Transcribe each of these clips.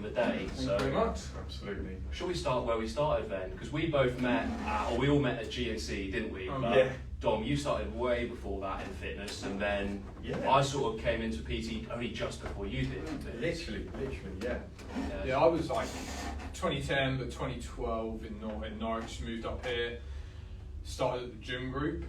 the day. Thank you very much. Absolutely. Shall we start where we started then? Because we both met, or we all met at GNC, didn't we? Oh, But yeah. Dom, you started way before that in fitness, and then Yeah. I sort of came into PT only just before you did. Literally, yeah. Yeah, I was like 2010, but 2012 in Norwich, moved up here, started at the gym group.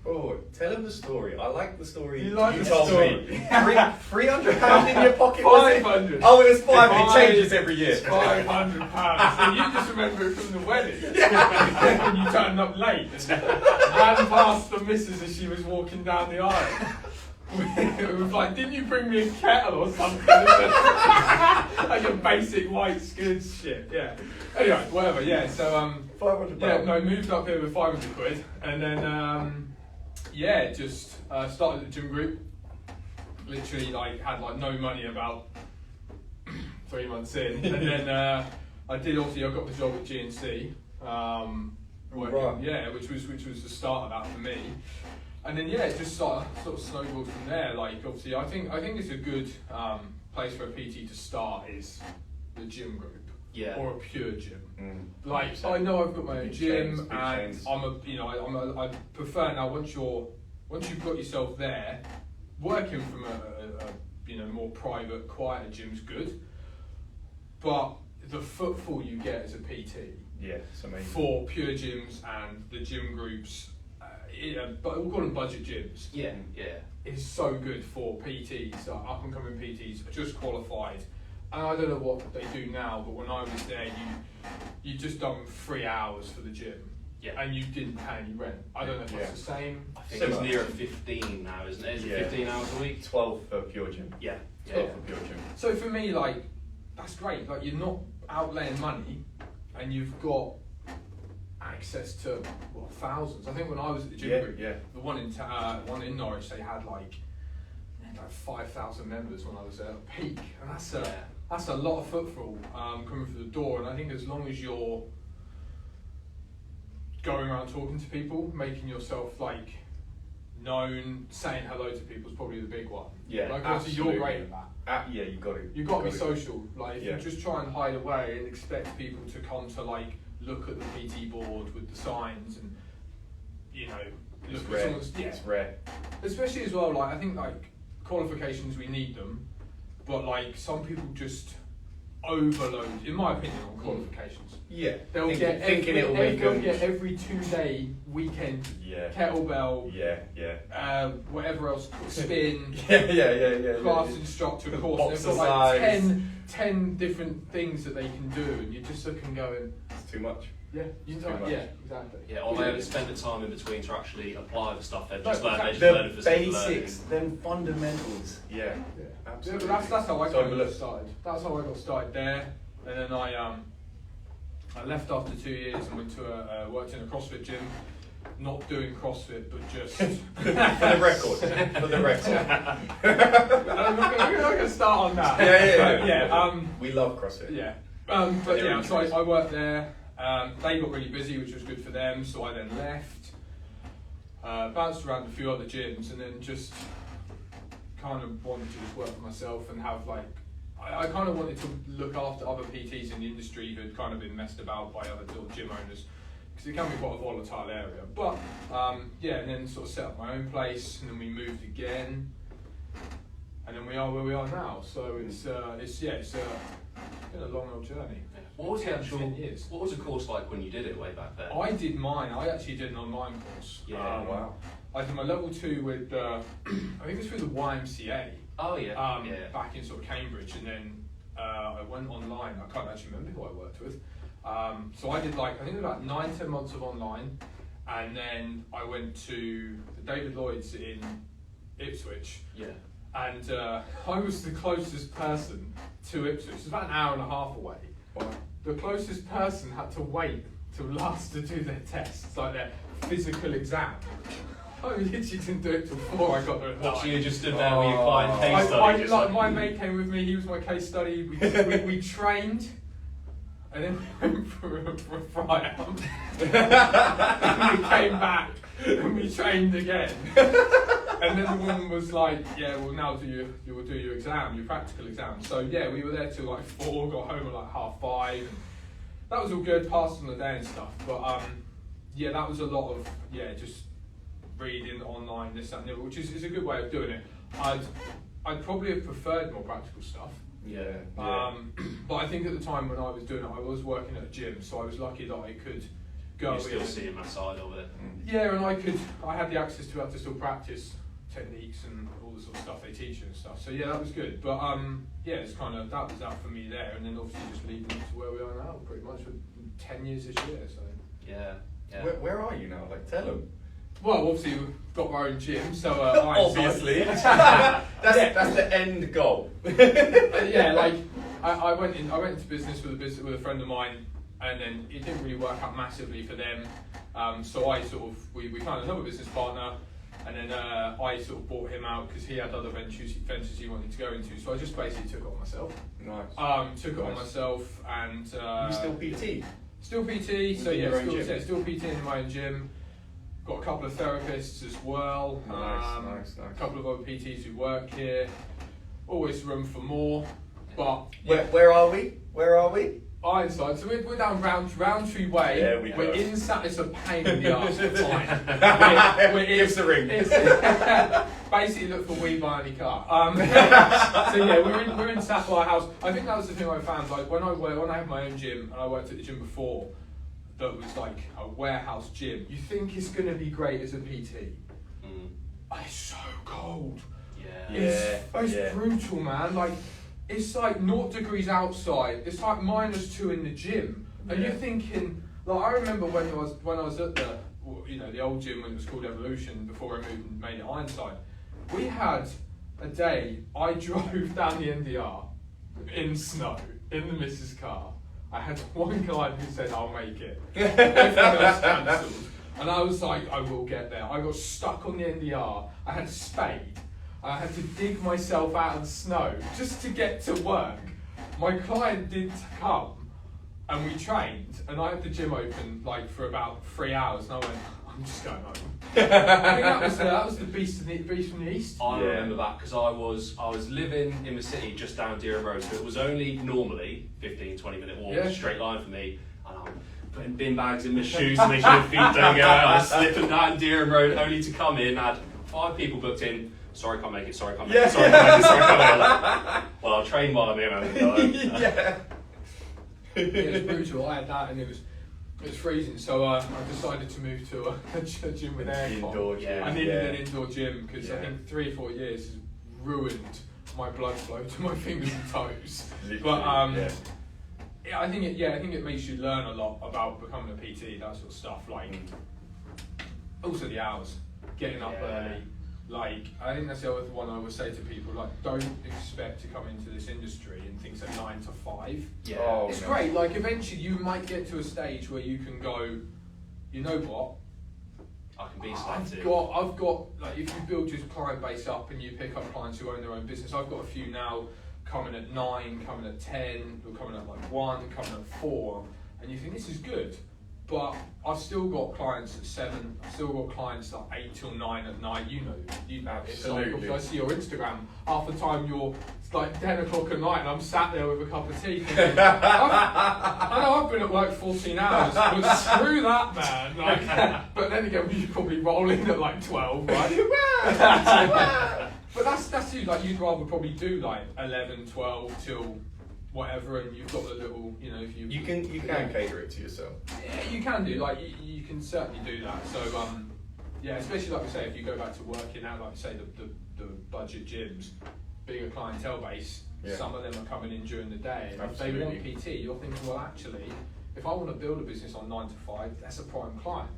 Oh, tell him the story. I like the story You like you the told story? me. £300 in your pocket, was it? 500. Oh, it was five. It changes every year. £500. So you just remember it from the wedding. When you turned up late and ran past the missus as she was walking down the aisle. It was like, didn't you bring me a kettle or something? Like your basic white goods shit, yeah. Anyway, whatever, yeah, so £500. yeah, no, moved up here with 500 quid, and then yeah, just started at the gym group. Literally, like, had like no money about 3 months in, and then I did obviously I got the job at GNC, working, Right. yeah, which was the start of that for me. And then yeah, it just sort of snowballed from there. Like obviously, I think it's a good place for a PT to start is the gym group, Yeah. or a pure gym. Like 100%. I know I've got my own Big gym, chains, big and chains. I prefer now once you've got yourself there, working from a more private, quieter gym's good, but the footfall you get as a PT Yeah, it's amazing. for pure gyms and the gym groups. But we'll call them budget gyms. Yeah, yeah. Is so good for PTs, up and coming PTs, just qualified. And I don't know what they do now, but when I was there, you just done 3 hours for the gym, Yeah. and you didn't pay any rent. I don't know if it's the same. I think Similar. it's nearer 15 now, isn't it? Is it 15 hours a week? 12 for pure gym. Yeah. 12 for pure gym. So for me, like, that's great. Like, you're not outlaying money, and you've got access to thousands. I think when I was at the gym group, the one in Norwich, they had like 5,000 members when I was there at peak, and that's a lot of footfall coming through the door. And I think as long as you're going around talking to people, making yourself like known, saying hello to people is probably the big one. Yeah, like obviously you're great at that. Yeah, you got it. You've got to be social. Like, if Yeah. you just try and hide away and expect people to come to like look at the PT board with the signs and It's look at rare. someone's It's rare. Especially as well, like I think like qualifications we need them, but like some people just overload, in my opinion, on qualifications. Yeah. They'll get thinking it'll make they'll them. get every 2-day weekend Yeah. kettlebell, Yeah. whatever else, spin. Yeah. Class instructor The course. They've got like boxercise. 10 different things that they can do, and you just look and going, It's too much. yeah, It's too much. yeah, exactly. Yeah, or they haven't spent the time in between to actually apply the stuff they've No, just learned. They've just The learned it for sake of basics, learning. then fundamentals. Yeah. Yeah, Absolutely. but that's how I So kind of got overlooked. started. That's how I got started there, and then I left after 2 years and went to worked in a CrossFit gym. Not doing CrossFit, but just For the record. For the record. I'm not gonna start on that. Yeah. We love CrossFit. Yeah. But yeah, so interesting. I worked there. They got really busy, which was good for them. So I then left, bounced around a few other gyms, and then just kind of wanted to just work for myself and have like. I kind of wanted to look after other PTs in the industry who had kind of been messed about by other gym owners, because it can be quite a volatile area. But yeah, and then sort of set up my own place, and then we moved again, and then we are where we are now. So it's been a long old journey. What was the 10 actual? years. What was the course like when you did it way back then? I did mine. I actually did an online course. Yeah, wow. I did my level 2 with I think it was through the YMCA. Oh yeah. Back in sort of Cambridge, and then I went online. I can't actually remember who I worked with. So I did like, I think it was about 9-10 months of online, and then I went to the David Lloyd's in Ipswich, Yeah. and I was the closest person to Ipswich. It's about an hour and a half away. Wow. The closest person had to wait till last to do their tests, like their physical exam. I literally didn't do it till 4. I got there at 9. So you just stood there with your client case study. just Like my mate came with me. He was my case study. We trained, and then we went for a fry out. And we came back and we trained again. And then the woman was like, yeah, well now you will do your exam, your practical exam. So yeah, we were there till like 4, got home at like 5:30. And that was all good, passed on the day and stuff. But yeah, that was a lot of just reading online, this, that, and the other, which is a good way of doing it. I'd probably have preferred more practical stuff. Yeah. But I think at the time when I was doing it, I was working at a gym, so I was lucky that I could go. You're still seeing my side of it. Yeah, and I had the access to be able to still practice techniques and all the sort of stuff they teach you and stuff. So yeah, that was good. But yeah, it's kind of, that was that for me there, and then obviously just leading up to where we are now, pretty much with 10 years this year. So Yeah. Where are you now? Like, tell them. well, obviously we've got our own gym, so Obviously. that's the end goal. yeah, like I went into business with a friend of mine, and then it didn't really work out massively for them. So I sort of we found another business partner, and then I sort of bought him out because he had other ventures he wanted to go into. So I just basically took it on myself. Nice. Took it on myself, and you still PT? Still PT. So Within yeah, your own gym? still PT in my own gym. Got a couple of therapists as well. Nice. A couple of other PTs who work here. Always room for more. But Where are we? Ironside. So we're down Roundtree Way. Yeah, we we're go. inside. It's a pain in the arse to find. We're Give us the ring. Basically, look for We Buy Any Car. So yeah, we're in Sapphire House. I think that was the thing I found. Like when I had my own gym, and I worked at the gym before, that was like a warehouse gym. You think it's going to be great as a PT. It's so cold. It's brutal, man. Like it's like 0 degrees outside. It's like -2 in the gym, and you're thinking. Like I remember when I was at the old gym when it was called Evolution before I moved and made it Ironside. We had a day I drove down the NDR in snow in the missus' car. I had one client who said I'll make it. Everything else cancelled. And I was like, I will get there. I got stuck on the NDR. I had a spade. I had to dig myself out of the snow just to get to work. My client did come and we trained, and I had the gym open like for about 3 hours, and I went, I'm just going home. I think that was the beast from the east. I remember that because I was living in the city just down Deerham Road, so it was only normally 15-20 minute walk, straight line for me, and I'm putting bin bags in my shoes to make sure my feet don't go out. I was slipping down Deerham Road only to come in. I had 5 people booked in. Sorry, can't make it. Sorry, can't make it. Sorry, can't make it. Sorry, can't make it. Like, well, I'll train while I'm here, man. Yeah, it was brutal. I had that, and it was freezing. So I decided to move to a gym with aircon. Indoor gym. I needed an indoor gym because I think 3 or 4 years has ruined my blood flow to my fingers and toes. But I think it makes you learn a lot about becoming a PT, that sort of stuff. Like also the hours, getting up early. Like, I think that's the other one I would say to people, like, don't expect to come into this industry and things are 9 to 5. Yeah. Oh, It's great, like, eventually you might get to a stage where you can go, you know what? I can be selective. I've got, like, if you build your client base up and you pick up clients who own their own business, I've got a few now coming at 9, coming at 10, or coming at like 1, coming at 4, and you think this is good. But I've still got clients at 7. I've still got clients like 8 till 9 at night. You know Absolutely. I see your Instagram. Half the time you're it's like 10 o'clock at night, and I'm sat there with a cup of tea. Thinking, I know I've been at work 14 hours, but screw that, man. Like, but then again, we should probably roll in at like 12, right? But that's you. Like you'd rather probably do like 11, 12 till whatever, and you've got the little, you know, if you can cater it to yourself. Yeah, you can do, like you can certainly do that. So yeah, especially like we say, if you go back to working out, like you say, the budget gyms, being a clientele base, some of them are coming in during the day, and Absolutely. if they want PT, you're thinking, well, actually, if I want to build a business on 9 to 5, that's a prime client.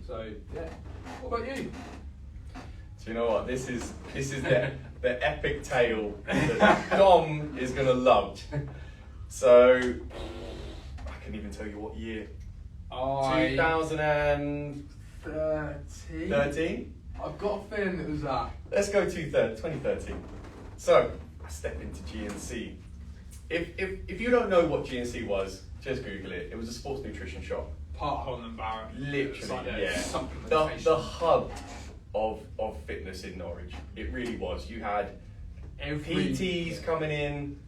So yeah, what about you? Do you know what? This is the epic tale that Dom is gonna love. So I can even tell you what year. 2013. I've got a feeling it was that. Let's go to 2013. So I stepped into GNC. If you don't know what GNC was, just Google it. It was a sports nutrition shop. Part Holland and Barrett. Literally, It's like yeah. supplementation. The hub of fitness in Norwich. It really was. You had Every- PTs coming in,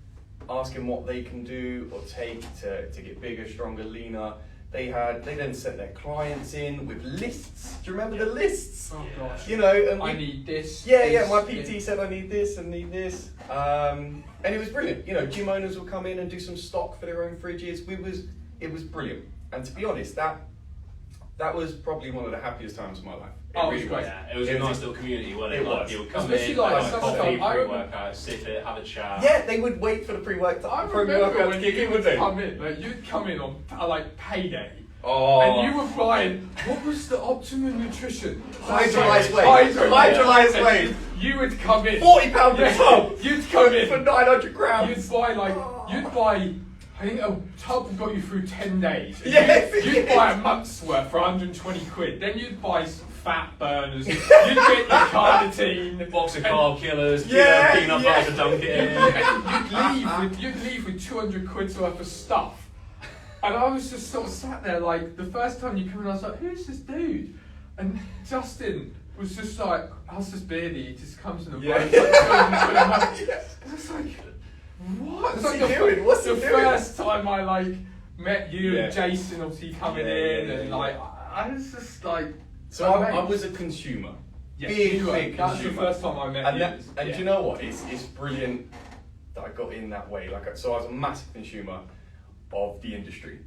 asking what they can do or take to get bigger, stronger, leaner. They then sent their clients in with lists. Do you remember the lists? Oh gosh. You know, and I need this. yeah. My this, PT said I need this and need this, and it was brilliant. You know, gym owners will come in and do some stock for their own fridges. It was brilliant. And to be honest, that was probably one of the happiest times of my life. Oh, it was great. Yeah, it was a nice little community, wasn't it? It Like, was. you would come Especially in, like have a some coffee, stuff, I remember- pre-workout, sip it, have a chat. Yeah, they would wait for the I pre-workout remember to when kick you in, would would they? come in, like you'd come in on like payday, Oh. and you were buying. What was the optimum nutrition? Hydrolyzed whey. Hydrolyzed whey. You would come in. £40 a Yeah, tub. You'd come in For 900 grams. You'd buy like you'd buy. I think a tub got you through 10 days. And Yes, You'd yes. buy a month's worth for 120 quid. Then you'd buy some fat burners. You'd get your carnitine. Box of carb killers, Yeah, peanut butter to dunk it in. And you'd leave with 200 quid's worth of stuff. And I was just sort of sat there like, the first time you come in, I was like, who's this dude? And Justin was just like, how's this beardy? He just comes in and Yeah. buys like 200 quid a month. Yes. And it's like, what? It's What's like he doing? What's the he doing? first time I like met you Yeah. and Jason obviously coming Yeah, in yeah, and yeah. like, I was just like, So I amazed. was a consumer. Yeah, big you were. consumer. That's the first time I met And you. and Yeah. do you know what? It's brilliant that I got in that way. So I was a massive consumer of the industry,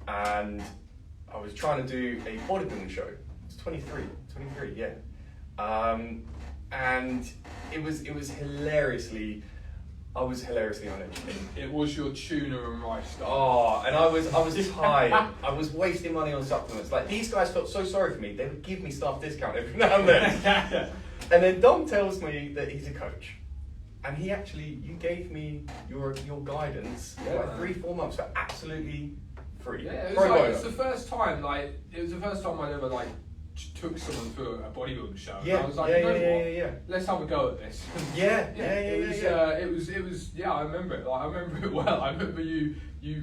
and I was trying to do a bodybuilding show. It's 23, yeah. And it was hilariously. I was hilariously uneducated. It was your tuna and rice stuff. Oh, and I was tired. I was wasting money on supplements. Like, these guys felt so sorry for me. They would give me staff discount every now and then. And then Dom tells me that he's a coach, and you gave me your guidance for like 3-4 months for absolutely free. Yeah, it Pro was like, bono. it's the first time, I ever like took someone through a bodybuilding show. And Yeah, I was like, yeah, you know yeah, what? yeah, yeah. Let's have a go at this. Yeah. It was. Yeah, I remember it. Like, I remember it well. I remember you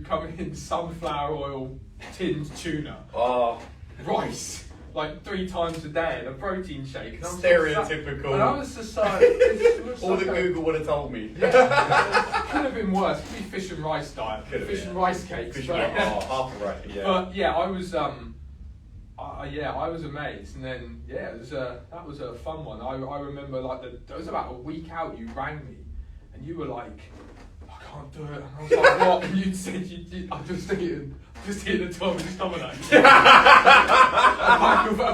coming in sunflower oil, tinned tuna, Oh, rice, like 3 times a day, and a protein shake. And I was stereotypical. And I was just like, this looks all like that a- Google would have told me. Yeah, it could have been worse. It could be fish and rice diet, Could have fish been. and rice cakes. Fish but- and half right. Yeah. But yeah, I was I was amazed, and then that was a fun one. I remember like it was about a week out. You rang me, and you were like, I can't do it. And I was like, what? And you said I just eaten a Thomas Domino's, a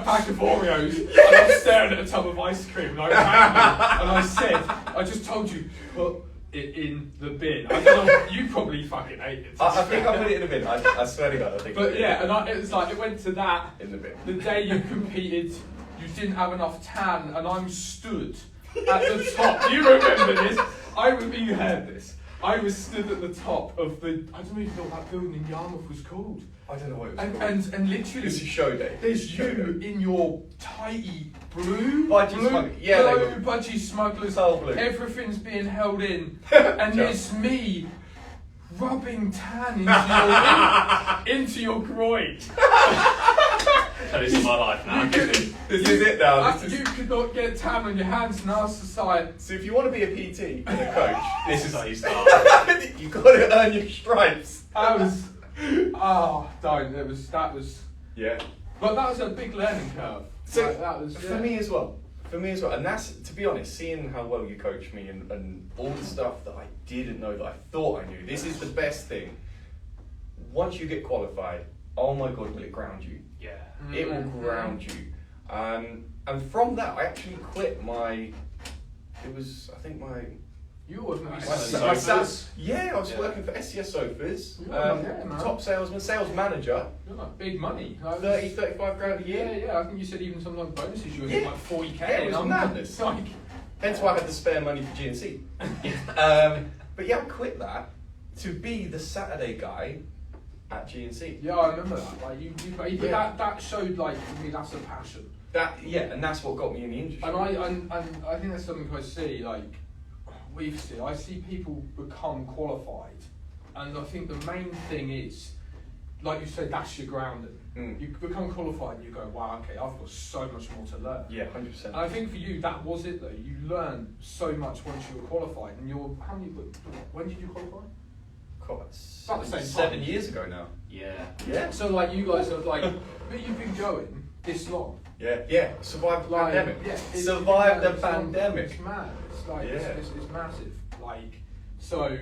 pack of Oreos, and I'm staring at a tub of ice cream, and I rang you, and I said, I just told you put it in the bin. I don't know, you probably fucking ate it. I think I put it in the bin. I swear to God, I think. I put But it yeah, and it was like it went to that. in the bin. The day you competed, you didn't have enough tan, and I'm stood at the top. You remember this? I remember you heard this. I was stood at the top of the. I don't even know what that building in Yarmouth was called. I don't know what it was And called. and literally, This is show day. there's Show you day. in your tighty blue, Budgie smugglers. Yeah, they were- budgie smugglers. Dull blue. Everything's being held in, and there's me rubbing tan into your groin. So this is my life now. This is it now. You could not get tan on your hands, and I was just like, So if you want to be a PT and a coach, This is how you start. you've got to earn your stripes. that was, that was, Yeah. but that was a big learning curve. So Like, that was for me as well. And that's, to be honest, seeing how well you coach me and all the stuff that I didn't know that I thought I knew. This is the best thing. Once you get qualified, oh my God, will it ground you? Yeah. It will ground you. And from that, I actually quit my. It was, I think my. You were My Sofas. sales. Yeah, I was Yeah. working for SCS Sofas. Yeah, man. Top salesman, sales manager. You're like big money. Like, 30, 35 grand a Yeah, year. yeah. I think you said even sometimes bonuses you were Yeah. getting like 40k. Yeah, it was and I'm madness. Like, Hence why I had the spare money for GNC. But yeah, I quit that to be the Saturday guy at GNC. yeah, I remember that. Like but Yeah. that showed like to me that's a passion. And that's what got me in the industry. And I think that's something I see, like, I see people become qualified, and I think the main thing is like you said, that's your grounding. Mm. You become qualified and you go, wow, okay, I've got so much more to learn. Yeah, 100%. And I think for you, that was it though. You learned so much once you were qualified. And when did you qualify? God, About the same 7 time. years ago now. Yeah. Yeah. So like you guys are like, but you've been going this long. Yeah. Survived the Like, pandemic. yeah, Survived the it's long, pandemic. It's mad. It's like, Yeah. it's massive. Like, so,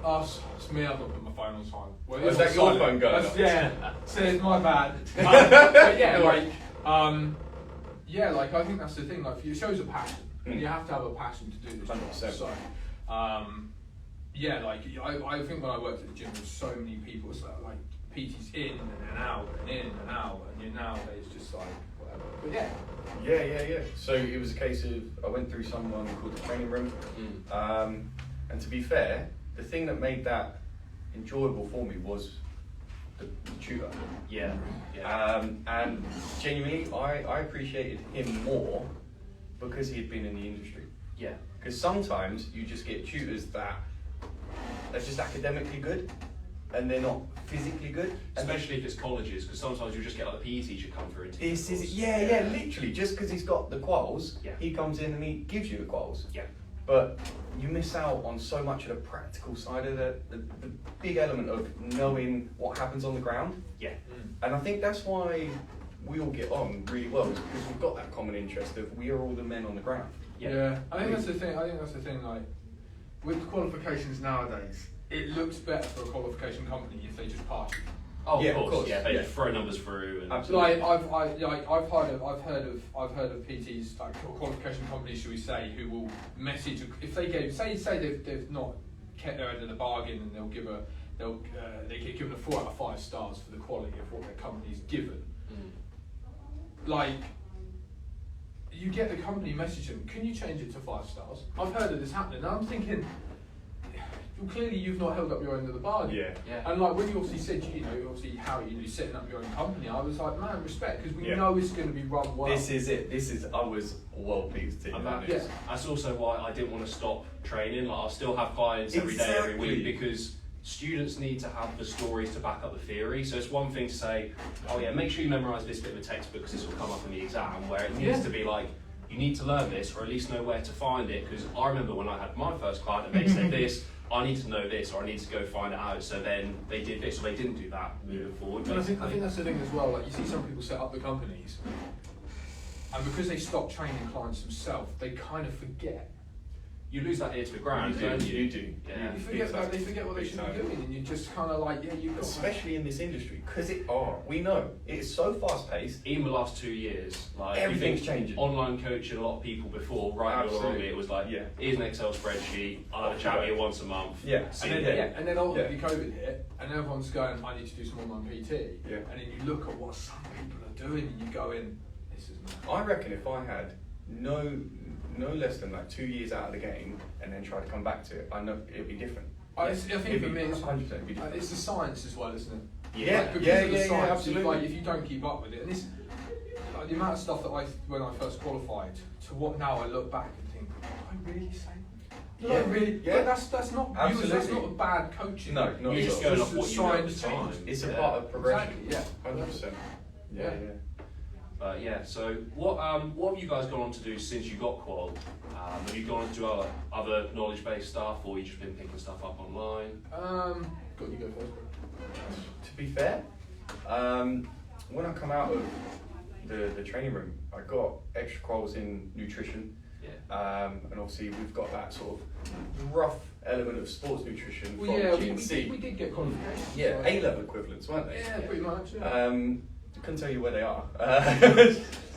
it's me, I've not put my phone on silent. Well, Was it's that on your silent. phone going off? Yeah, so it's my bad. But yeah, like, I think that's the thing, like, it shows a passion. And you have to have a passion to do this job. 100%. So, yeah, like, I think when I worked at the gym, there was so many people, it's like PT's in and out, and in and out, and you're nowadays just like, whatever. But yeah. Yeah. So it was a case of, I went through someone called the training room. And to be fair, the thing that made that enjoyable for me was the tutor. Yeah. And genuinely, I appreciated him more because he had been in the industry. Yeah. Because sometimes you just get tutors that are just academically good and they're not physically good. Especially if it's colleges, because sometimes you just get like the PE teacher come through. Yeah, literally. Just because he's got the quals, Yeah. he comes in and he gives you the quals. Yeah. But you miss out on so much of the practical side of the big element of knowing what happens on the ground. Yeah. And I think that's why we all get on really well, is because we've got that common interest of we are all the men on the ground. Yeah. I think that's the thing. Like, with qualifications nowadays, it looks better for a qualification company if they just pass you. Oh, Yeah, of course. Yeah, they yeah. just throw numbers through. And Absolutely. Like I've heard of PTs, like qualification companies, shall we say, who will message if they gave say they've not kept their end of the bargain, and they get given a 4 out of 5 stars for the quality of what their company's given. Like, you get the company messaging, can you change it to 5 stars? I've heard of this happening, and I'm thinking, well, clearly you've not held up your end of the bargain. Yeah. And like when you obviously said, obviously how you're setting up your own company, I was like, man, respect, because we Yeah. know it's going to be run well. This is it. I was well pleased to hear And that. Yeah. that's also why I didn't want to stop training. Like, I still have clients every day, every week, because students need to have the stories to back up the theory. So it's one thing to say, oh yeah, make sure you memorise this bit of a textbook because this will come up in the exam, where it needs to be like, you need to learn this, or at least know where to find it. Because I remember when I had my first client and they said this, I need to know this, or I need to go find it out. So then they did this, or they didn't do that moving forward. And I think that's the thing as well. Like, you see some people set up the companies, and because they stop training clients themselves, they kind of forget. You lose that ear to the ground, don't you? You do. Yeah. They forget what they should be doing, and you're just kind of like, yeah, you've got. Especially in this industry, because we know it's so fast paced. Even the last 2 years, like Everything's you think changing. Online coaching, a lot of people before, right or Absolutely. wrongly, it was like, Yeah. here's an Excel spreadsheet, I'll have a chat with you once a month. Yeah. See And you then, then. and then ultimately COVID hit, and everyone's going, I need to do some online PT. Yeah. And then you look at what some people are doing, and you go in, this is mad. I reckon if I had no less than like 2 years out of the game and then try to come back to it, I know it'd be different. I think for me, it's 100% be different. it's the science as well, isn't it? Yeah. Like, because Yeah, of the yeah, science, absolutely. Like, if you don't keep up with it, and this, like, the amount of stuff that when I first qualified, to what now I look back and think, did I really say that? Did I really? Yeah. But that's not Absolutely. that's not a bad coaching. No, not You're at just all. going off what you know at the science time. changes. It's a Yeah. part of progression. Exactly, yeah. 100%. Yeah. But yeah, so what have you guys gone on to do since you got qual? Have you gone on to do other knowledge-based stuff, or you just been picking stuff up online? You go first. To be fair, when I come out of the training room, I got extra quals in nutrition. Yeah. And obviously we've got that sort of rough element of sports nutrition Well, from yeah, GNC. we did get qualifications. Yeah, so- A-level equivalents, weren't they? Yeah, pretty much. Yeah. Couldn't tell you where they are.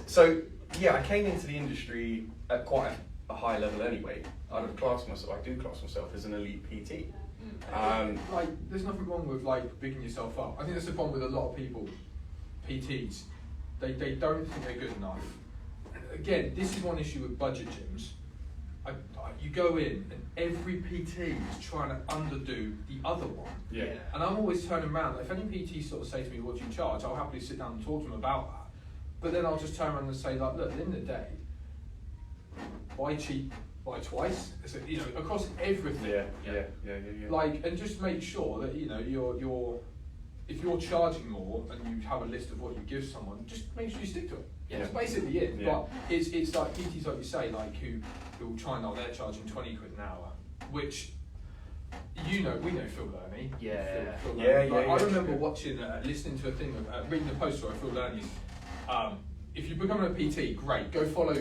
So yeah, I came into the industry at quite a high level anyway. I do class myself as an elite PT. Like, there's nothing wrong with like bigging yourself up. I think that's the problem with a lot of people, PTs. They don't think they're good enough. Again, this is one issue with budget gyms. You go in and every PT is trying to underdo the other one. Yeah. And I'm always turning around. If any PT sort of say to me, what do you charge? I'll happily sit down and talk to them about that. But then I'll just turn around and say, like, look, at the end of the day, buy cheap, buy twice. So, across everything. Yeah. Like, and just make sure that you're if you're charging more and you have a list of what you give someone, just make sure you stick to it. Yeah. That's basically it. Yeah. But it's like PTs, like you say, like who will try and they're charging 20 quid an hour, which we know Phil Learney. Yeah. Phil Yeah, Learney. yeah, Like, yeah. I remember watching, listening to a thing, reading a post by Phil Learney. If you're becoming a PT, great. Go follow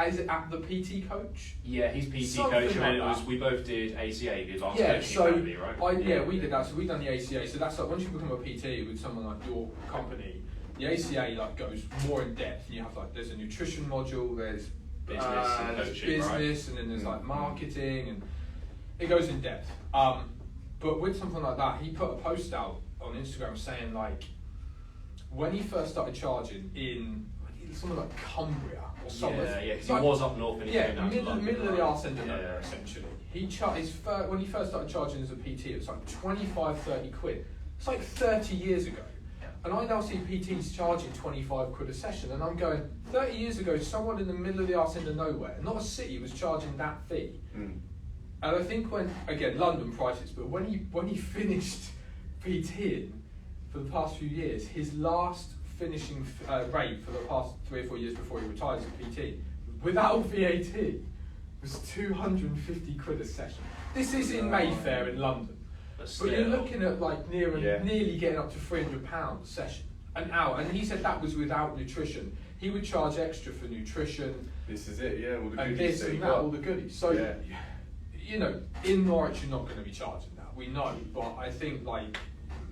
is it at the PT coach? Yeah, he's PT Something coach, and then like that. we both did ACA, the Advanced Yeah, Coaching so Academy, right? we did that. So we done the ACA. So that's like once you become a PT with someone like your company, the ACA like goes more in depth. And you have like there's a nutrition module, there's Business and there's coaching, business, and then there's like marketing, and it goes in depth. But with something like that, he put a post out on Instagram saying like when he first started charging in something like Cumbria or something. Yeah, because like, he was up north and he came down to London, middle of the right? arse end of nowhere, essentially. He when he first started charging as a PT, it was like 25, 30 quid. It's like 30 years ago. Yeah. And I now see PTs charging 25 quid a session, and I'm going, 30 years ago, someone in the middle of the arse end of nowhere, not a city, was charging that fee. And I think again, London prices, but when he finished PTing for the past few years, his last finishing rate for the past 3 or 4 years before he retires as a PT, without VAT, was 250 quid a session. This is in Mayfair in London. But you're looking at like nearly getting up to £300 a session, an hour. And he said that was without nutrition. He would charge extra for nutrition. This is it, yeah. All the And goodies this and you that, got. all the goodies. So, you know, in Norwich you're not going to be charging that. We know, but I think like,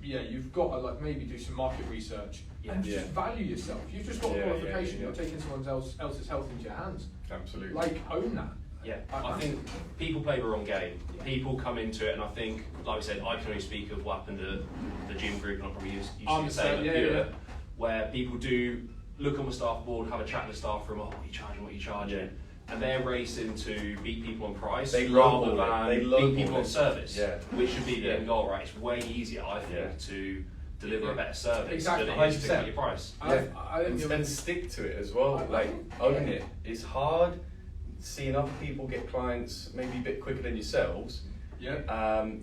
you've got to like maybe do some market research and just value yourself. You've just got a qualification. You're taking someone else's health into your hands. Absolutely. Like own that. Yeah, I think people play the wrong game. People come into it, and I think, like I said, I can only speak of what happened at the gym group, and I'll probably use the same at Pure, where people do look on the staff board, have a chat with the staff room, what are you charging? And they're racing to beat people on price rather than beat people on service, which should be the end goal, right? It's way easier, I think, to deliver a better service than it is to cut your price. And stick to it as well, own it. It's hard seeing other people get clients maybe a bit quicker than yourselves.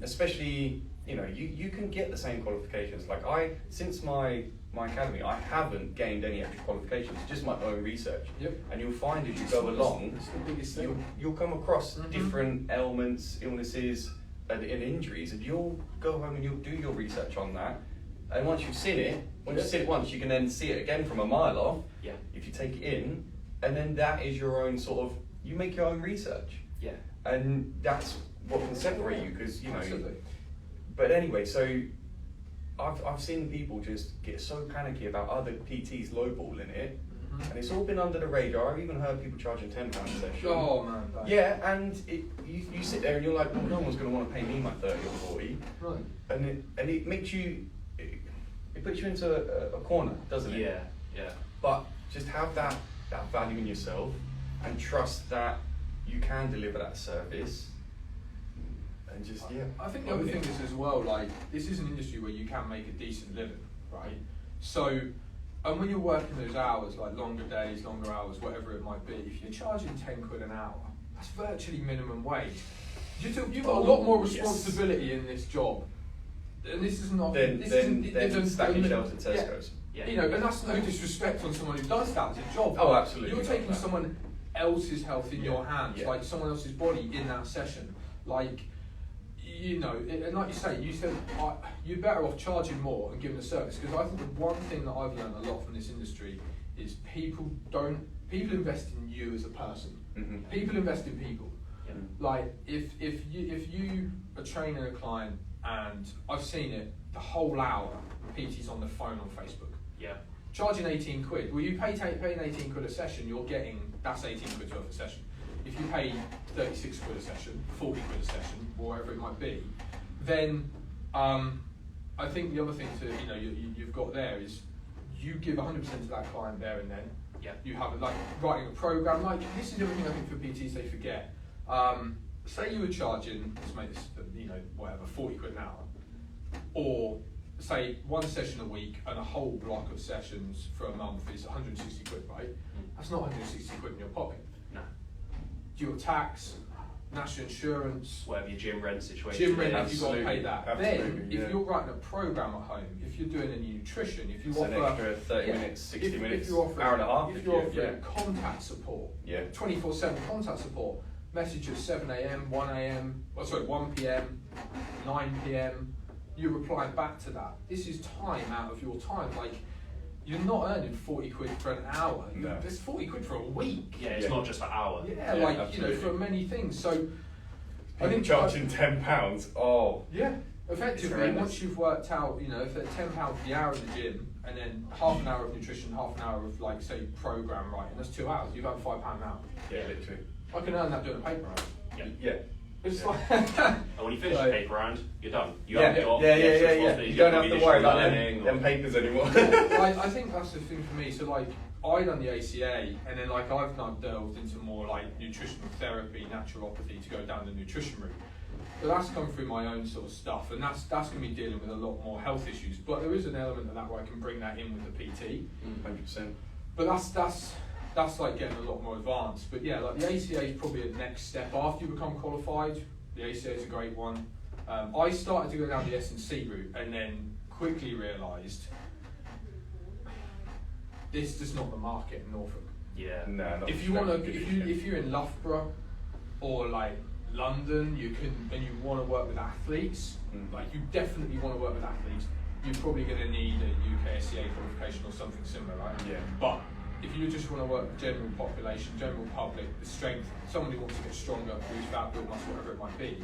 Especially, you can get the same qualifications. Like since my academy, I haven't gained any extra qualifications, just my own research. And you'll find as you go along, you'll come across different ailments, illnesses, and injuries, and you'll go home and you'll do your research on that. And once you've seen it, you've seen it once, you can then see it again from a mile off. If you take it in, and then that is your own sort of. You make your own research. And that's what can separate you, because But anyway, so I've seen people just get so panicky about other PTs lowballing it, and it's all been under the radar. I've even heard people charging £10 a session. Oh man. And you sit there and you're like, well, no one's going to want to pay me my 30 or 40. Right. And it makes you, it puts you into a corner, doesn't it? Yeah. But just have that value in yourself and trust that you can deliver that service. And just I think the other thing is as well, like this is an industry where you can make a decent living, right? So, and when you're working those hours, like longer days, longer hours, whatever it might be, if you're charging 10 quid an hour, that's virtually minimum wage. You've got a lot more responsibility in this job, and this is not. Then stacking shelves at Tesco's. And that's no disrespect on someone who does that as a job. Oh, absolutely. You're taking someone else's health in your hands, like someone else's body in that session, like. And like you say, you said you're better off charging more and giving a service, because I think the one thing that I've learned a lot from this industry is people invest in you as a person. People invest in people. Like if you are training a client, and I've seen it, the whole hour PT's on the phone on Facebook. Charging 18 quid. Well, you paying 18 quid a session, that's 18 quid worth a session. If you pay 36 quid a session, 40 quid a session, whatever it might be, then I think the other thing you've got there is you give 100% to that client there and then. You have like writing a program. Like this is everything I think for PTs they forget. Say you were charging, let's make this 40 quid an hour, or say one session a week and a whole block of sessions for a month is 160 quid, right? That's not 160 quid in your pocket. No. Your tax, national insurance, whatever your gym rent situation. gym rent, is. if you've got to pay that. Absolutely, Then, yeah. if you're writing a program at home, if you're doing any nutrition, if you It's offer an extra 30 yeah, minutes, 60 minutes, if you're offering, hour and a half. if you're offering contact support, yeah. 24/7 contact support, message at 7 a.m, 1 a.m, 1 p.m, 9 p.m. You reply back to that. This is time out of your time. Like, you're not earning 40 quid for an hour. No. It's 40 quid for a week. Yeah, it's not just an hour. Yeah, Yeah, like absolutely. for many things. So I People think charging £10. Oh. yeah, effectively, horrendous. once you've worked out, if at £10 the hour in the gym, and then half an hour of nutrition, half an hour of like say program writing, that's 2 hours. You've earned £5 an hour. Yeah, literally. I can earn that doing a paper round. Yeah. Yeah. It's Yeah. like And when you finish Like- the paper round, you're done. You Yeah, haven't got yeah, the yeah, extra yeah, yeah. responsibilities, You don't have got to the worry additional about learning them or- papers anymore. I think that's the thing for me. So like I done the ACA, and then like I've now delved into more like nutritional therapy, naturopathy to go down the nutrition route. But that's come through my own sort of stuff, and that's going to be dealing with a lot more health issues. But there is an element of that where I can bring that in with the PT. 100%. But that's like getting a lot more advanced. But yeah, like the ACA is probably the next step after you become qualified. The ACA is a great one. I started to go down the S&C route, and then quickly realised this is just not the market in Norfolk. Yeah. No, not If you want to, for if you're in Loughborough or like London, you want to work with athletes. Mm. Like you definitely want to work with athletes. You're probably going to need a UK SCA qualification or something similar, right? Yeah. But if you just want to work with general population, general public, the strength, someone who wants to get stronger, lose fat, build muscle, whatever it might be,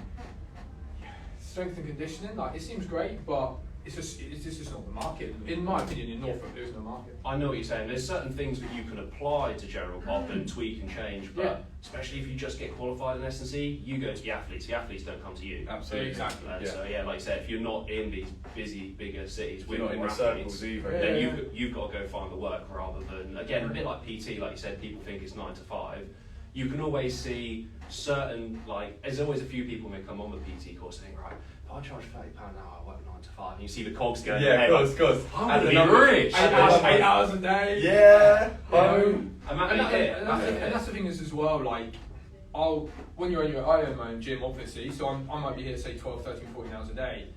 strength and conditioning, like it seems great, but it's just not the market. In my opinion, in Norfolk, there is no market. I know what you're saying. There's certain things that you can apply to general pop and tweak and change, but Yeah. especially if you just get qualified in S&C, you go to the athletes. The athletes don't come to you. Absolutely. Exactly. Yeah. So yeah, like I said, if you're not in these busy, bigger cities with You're not in more the athletes, circles either. then Yeah. you've got to go find the work rather than, again, a bit like PT, like you said, people think it's 9 to 5. You can always see certain, like, there's always a few people who come on the PT course and think, right, if I charge £30 an hour, I work 9 to 5. And you see the cogs going, Yeah, hey, of course. I'm And going the to be numbers. rich. 8 hours a day. Yeah. Home. I'm And, happy here. and that's the thing is as well, like, when you're in I own my own gym, obviously, so I might be here, say, 12, 13, 14 hours a day.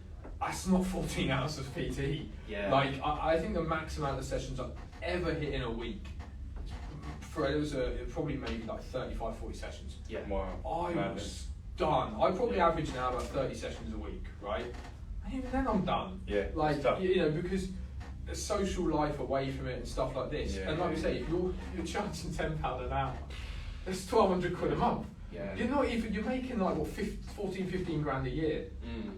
That's not 14 hours of PT. Yeah. Like, I think the max amount of sessions I've ever hit in a week, it probably maybe like 35, 40 sessions. Yeah. Wow. I Madness. was done. I probably average now about 30 sessions a week, right? And even then I'm done. Yeah, Like, it's tough. because a social life away from it and stuff like this. Yeah, and like we yeah, say, if you're charging £10 an hour, that's 1,200 quid a month. Yeah. You're making like what 14, 15 grand a year. Mm.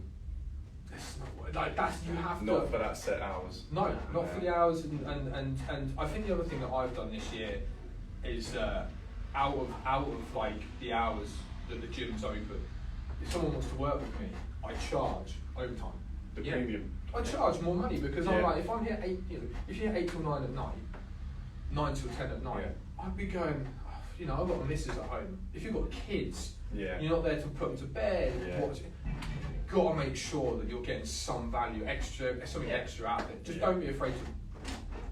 That's not like that's you have Not to. for that set hours. No, not for the hours, and I think the other thing that I've done this year is out of like the hours that the gym's open. If someone wants to work with me, I charge overtime. The Yeah. premium. I charge more money because I'm Yeah. like, if I'm here if you're here 8 till 9 at night, 9 till 10 at night, I'd be going. I've got a missus at home. If you've got kids, Yeah. you're not there to put them to bed. Yeah. Got to make sure that you're getting some value, something extra out of it. Just Yeah. don't be afraid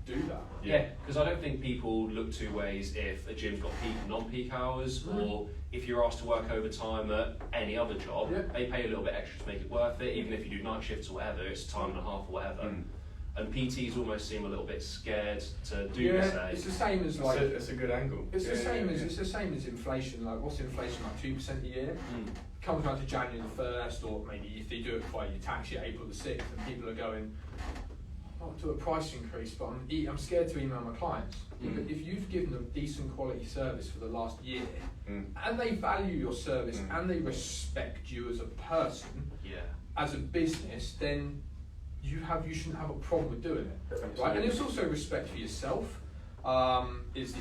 to do that. Yeah, because I don't think people look two ways if a gym's got peak and non-peak hours, or if you're asked to work overtime at any other job, Yeah. they pay a little bit extra to make it worth it, even if you do night shifts or whatever, it's time and a half or whatever. Mm. And PTs almost seem a little bit scared to do the same. It's the same as like It's a good angle. it's the Yeah, same yeah, as yeah. it's the same as inflation. Like what's inflation like 2% a year? Mm. Comes around to January the 1st, or maybe if they do it by your tax year, April the 6th, and people are going, I'll do a price increase, but I'm scared to email my clients. Mm. If you've given them decent quality service for the last year, Mm. and they value your service, Mm. and they respect you as a person, Yeah. as a business, then you shouldn't have a problem with doing it, right? And Absolutely. it's also respect for yourself. Is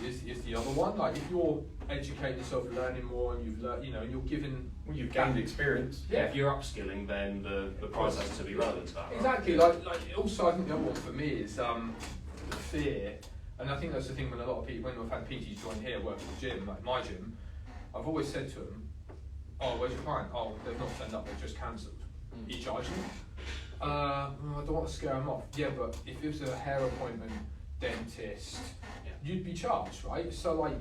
the other one. Like if you're educating yourself, learning more, and you've learned, and you're given. Well, you've gained experience. Yeah, if you're upskilling, then the price has to be relevant to that. right? Exactly. Like also, I think the other one for me is the fear, and I think that's the thing when a lot of people, when I've had PTs join here, work at the gym, like my gym, I've always said to them, "Oh, where's your client? Oh, they've not turned up. They've just cancelled. Mm. You charge them?" I don't want to scare them off. Yeah, but if it was a hair appointment dentist, you'd be charged, right? So like,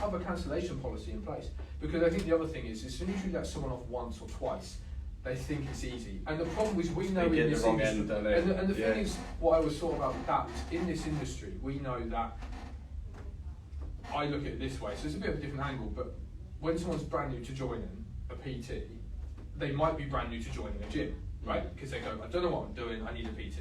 have a cancellation policy in place. Because I think the other thing is, as soon as you let someone off once or twice, they think it's easy. And the problem is, we know in this industry, and the thing is, what I always thought about that is, in this industry, we know that, I look at it this way, so it's a bit of a different angle, but when someone's brand new to joining a PT, they might be brand new to joining a gym, right? Because they go, I don't know what I'm doing, I need a PT.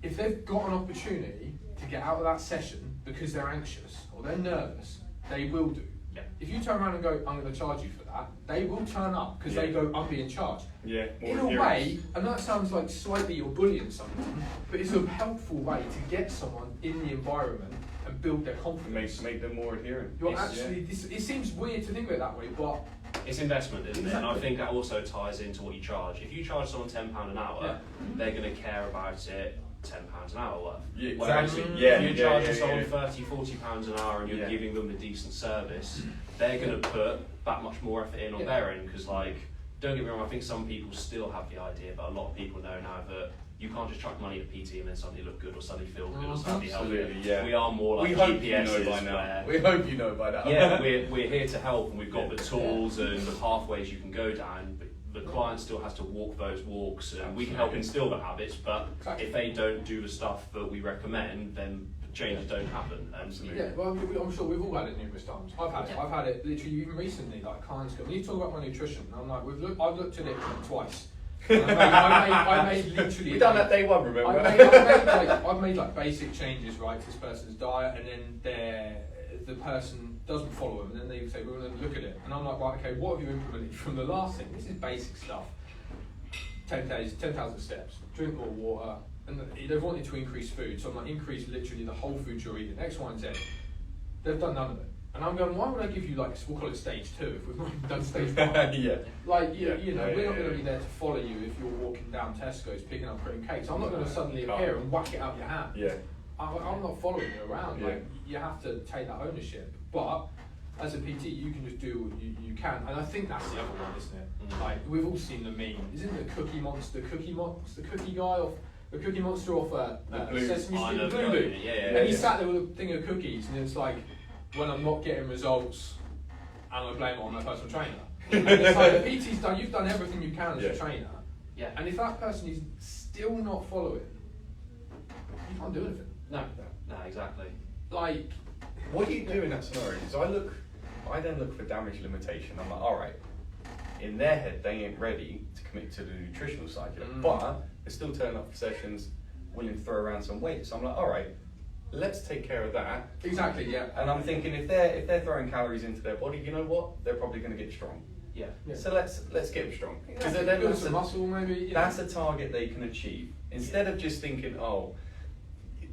If they've got an opportunity to get out of that session because they're anxious or they're nervous, they will do. Yeah. If you turn around and go, I'm going to charge you for that, they will turn up because they go, I'm being charged. Yeah. In a way, and that sounds like slightly you're bullying someone, but it's a helpful way to get someone in the environment and build their confidence. Make them more adherent. You're actually, it seems weird to think of it that way, but it's investment, isn't it? And I think that also ties into what you charge. If you charge someone £10 an hour, they're going to care about it £10 an hour worth. Yeah, exactly. Yeah. If you're charging someone £30-40 an hour and you're giving them a decent service, they're going to put that much more effort in on their end. Because, like, don't get me wrong, I think some people still have the idea, but a lot of people know now that you can't just chuck money at PT and then suddenly look good or suddenly feel good or suddenly healthy. Yeah. We are more like GPSs where we hope you know by now. Yeah, we're here to help, and we've got the tools and the pathways you can go down, but the client still has to walk those walks, and we can help instill the habits, but if they don't do the stuff that we recommend, then changes don't happen. Absolutely. Yeah, well, I'm sure we've all had it numerous times. I've had it literally even recently, like clients go, when you talk about my nutrition, and I'm like, I've looked at it twice. I made literally. We done that day one, remember? I've made like basic changes, right, to this person's diet, and then the person doesn't follow them, and then they say, we're going to look at it, and I'm like, right, okay, what have you implemented from the last thing? This is basic stuff. 10 days, 10,000 steps, drink more water, and they've wanted to increase food, so I'm like, increase literally the whole food you're eating, X, Y, and Z. They've done none of it. And I'm going, why would I give you, like, we'll call it stage 2 if we've not even done stage 1. Like, you know, we're not going to be there to follow you if you're walking down Tesco's picking up cream cakes. I'm not going to suddenly appear and whack it out your hand. I'm not following you around. Like, you have to take that ownership. But as a PT, you can just do what you can. And I think that's the other one, isn't it? Like, we've all seen the meme. Isn't it the Cookie Monster, the Cookie guy off, the Cookie Monster off Sesame Street, Blue. And he sat there with a thing of cookies, and it's like, when I'm not getting results, and I blame it on my personal trainer. And it's like, the PT's done, you've done everything you can as a trainer. And if that person is still not following, you can't do anything. No, exactly. Like, what do you do in that scenario? Because I then look for damage limitation. I'm like, all right, in their head, they ain't ready to commit to the nutritional side yet, but they're still turning up for sessions, willing to throw around some weight. So I'm like, all right, let's take care of that. Exactly, yeah. And I'm thinking, if they're throwing calories into their body, you know what? They're probably going to get strong. Yeah. So let's get them strong. Because then build some muscle, maybe. That's a target they can achieve. Instead of just thinking, oh,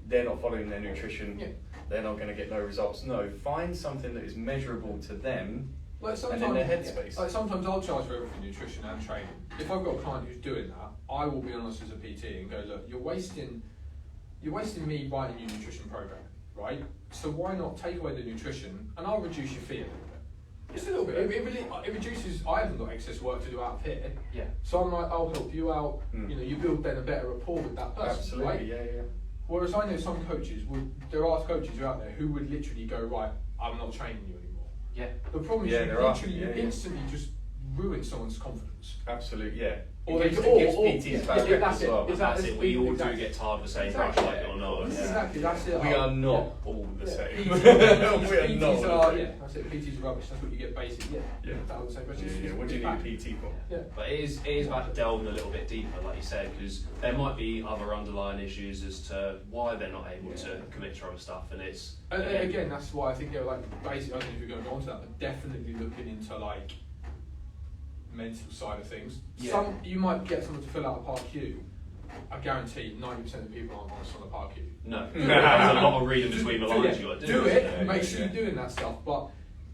they're not following their nutrition, they're not going to get no results. No, find something that is measurable to them, and in their headspace. Like sometimes I'll charge for everything, nutrition and training. If I've got a client who's doing that, I will be honest as a PT and go, look, you're wasting me writing your nutrition program, right? So why not take away the nutrition and I'll reduce your fee a little bit. Just a little bit. It reduces. I haven't got excess work to do out of here. Yeah. So I'm like, I'll help you out. You know, you build then a better rapport with that person. Absolutely. Right? Yeah. Whereas I know some coaches there are coaches who are out there who would literally go, right, I'm not training you anymore. Yeah. The problem is you instantly just ruin someone's confidence. Absolutely. Yeah. Or it gives PTs bad rep as well. That's it. We all do get tired of the same brush, like it or not. Exactly. That's it. We are not all the same. PTs are that's it. PTs are rubbish. That's what you get basic. That was the same question. What do you need a PT for? But it is about delving a little bit deeper, like you said, because there might be other underlying issues as to why they're not able to commit to other stuff, and it's again that's why I think they're like basic. I don't know if you're going to go on to that, but definitely looking into like mental side of things. You might get someone to fill out a Part Q. I guarantee 90% of people aren't honest on the Part Q. No, there's a lot of reading between the lines. You got to do it. Make sure you're doing that stuff. But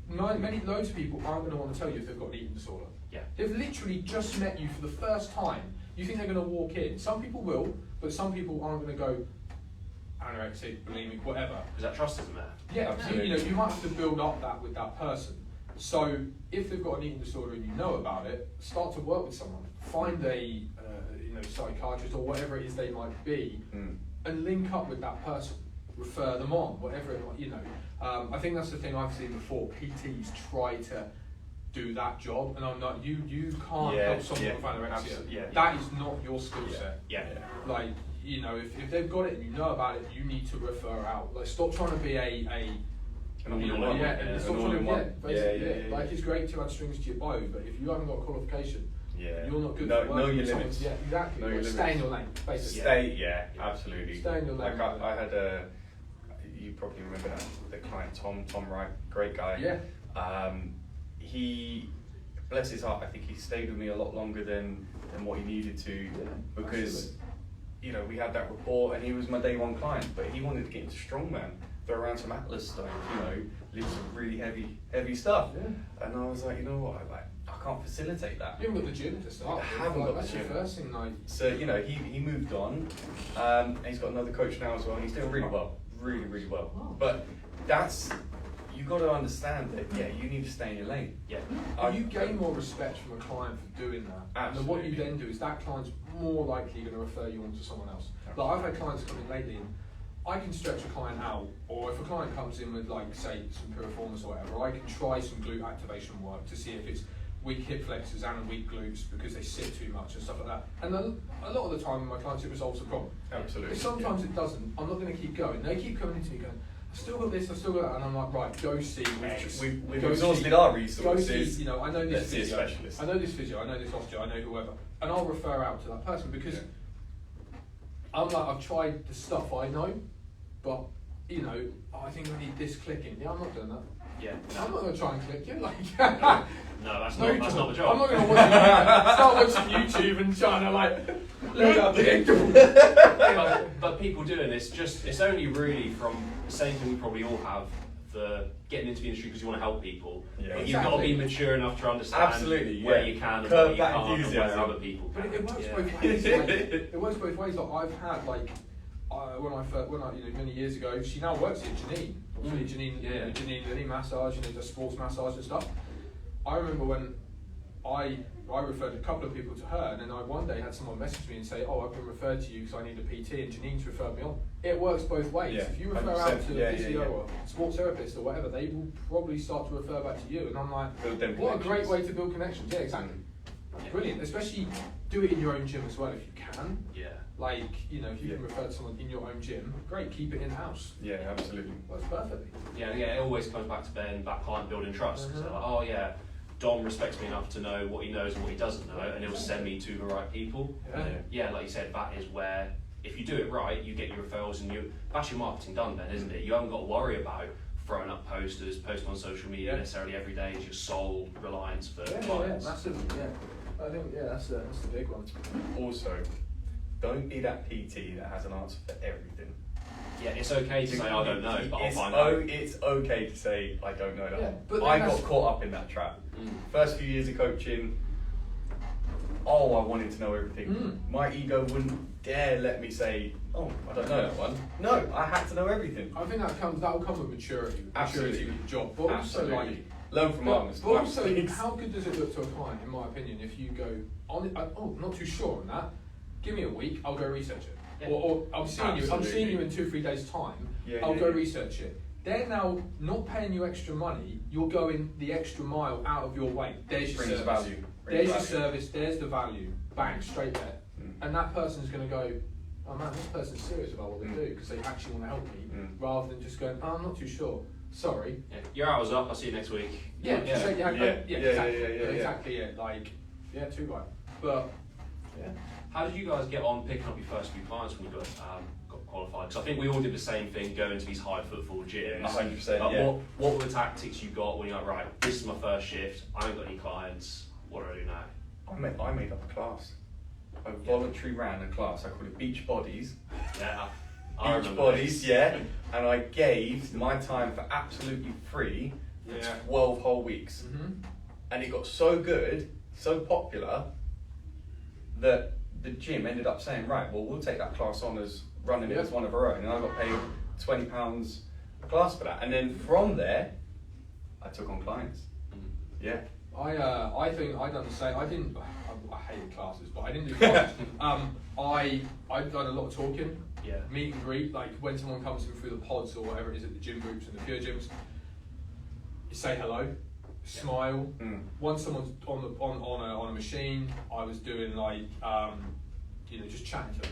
loads of people aren't going to want to tell you if they've got an eating disorder. Yeah. They've literally just met you for the first time. You think they're going to walk in. Some people will, but some people aren't going to go anorexic, bulimic, whatever. Because that trust isn't there. Yeah, absolutely. You might have to build up that with that person. So if they've got an eating disorder and you know about it, start to work with someone. Find a psychiatrist or whatever it is they might be, and link up with that person, refer them on, whatever it might, I think that's the thing I've seen before. PTs try to do that job, and I'm not. You can't help someone with anorexia. That is not your skill set. Like, if they've got it and you know about it, you need to refer out. Like, stop trying to be Like it's great to add strings to your bow, but if you haven't got a qualification, you're not good for working. Know your limits. Yeah, exactly. Know your limits. Stay in your lane, basically. Absolutely. Stay in your lane. Like I had you probably remember the client Tom Wright, great guy. Yeah. He, bless his heart, I think he stayed with me a lot longer than what he needed to, because we had that rapport, and he was my day one client, but he wanted to get into strongman, throw around some Atlas stuff, lift some really heavy stuff. And I was like, I can't facilitate that. You haven't got the gym to start. I haven't got that's the gym. The first thing, So he moved on, and he's got another coach now as well, and he's doing really well, really well. Wow. But you've got to understand that you need to stay in your lane. You gain more respect from a client for doing that. Absolutely. And what you then do is that client's more likely going to refer you on to someone else. Like, I've had clients come in lately, and I can stretch a client out, or if a client comes in with, like, say, some piriformis or whatever, I can try some glute activation work to see if it's weak hip flexors and weak glutes because they sit too much and stuff like that. And a lot of the time, my clients, it resolves the problem. Absolutely. If sometimes it doesn't, I'm not going to keep going. They keep coming into me going, I've still got this, I've still got that, and I'm like, right, go see. We've exhausted our resources. Go see, I know this physio, specialist. I know this physio, I know this osteo, I know whoever, and I'll refer out to that person because I'm like, I've tried the stuff I know, but I think I need this clicking. I'm not doing that. I'm not going to try and click you. No, that's not the job. I'm not going to start watching YouTube and trying to load up the but people doing this, it's only really from the same thing we probably all have, the getting into the industry because you want to help people. But you've got to be mature enough to understand where you can and where you can't, and where other people can. But it works both ways. It works both ways. Like, I've had when I many years ago, she now works here, Janine. Obviously, Janine Lily massage, does sports massage and stuff. I remember when I referred a couple of people to her, and then I one day had someone message me and say, "Oh, I've been referred to you because I need a PT," and Janine's referred me on. It works both ways. If you refer out to a physio or sports therapist or whatever, they will probably start to refer back to you. And I'm like, what a great way to build connections. Yeah, exactly. Brilliant. Especially do it in your own gym as well if you can. Like, if you can refer to someone in your own gym, great, keep it in-house. Yeah, absolutely. Works perfectly. It always comes back to that client building trust. Because they're like, Dom respects me enough to know what he knows and what he doesn't know, and he'll send me to the right people. Like you said, that is where, if you do it right, you get your referrals, and that's your marketing done then, isn't it? You haven't got to worry about throwing up posters, posting on social media necessarily every day is your sole reliance for clients. Massively, I think, that's the big one. Also, don't be that PT that has an answer for everything. It's okay to say I don't know, but I'll find out. It's okay to say I don't know that. But I got caught up in that trap. First few years of coaching, I wanted to know everything. My ego wouldn't dare let me say, "Oh, I don't know that one." No, I had to know everything. I think that'll come with maturity. Maturity with your job, but also learn from others. But also, how good does it look to a client, in my opinion, if you go on? Not too sure on that. Give me a week, I'll go research it. Or I'm seeing you in 2-3 days' time. I'll go research it. They're now not paying you extra money. You're going the extra mile out of your way. There's your service. Value. There's your service. There's the value. Bang, straight there. And that person's going to go, "Oh man, this person's serious about what they do because they actually want to help me," rather than just going, "Oh, I'm not too sure. Sorry." Your hour's up. I'll see you next week. Exactly. Too right. But how did you guys get on picking up your first few clients when you got qualified? Because I think we all did the same thing, going to these high footfall gyms. 100%. What were the tactics you got when you're like, right, this is my first shift, I haven't got any clients, what do I do now? I made up a class. I voluntarily ran a class. I called it Beach Bodies. I Beach Bodies, and I gave my time for absolutely free for 12 whole weeks. And it got so good, so popular, that the gym ended up saying, right, well, we'll take that class on as running it as one of our own, and I got paid £20 a class for that. And then from there, I took on clients. I think I done the same. I hated classes, but I didn't do classes. I've done a lot of talking, meet and greet, like when someone comes in through the pods or whatever it is at the gym groups and the pure gyms, you say hello, smile. Once someone's on a machine, I was doing like, just chatting to them.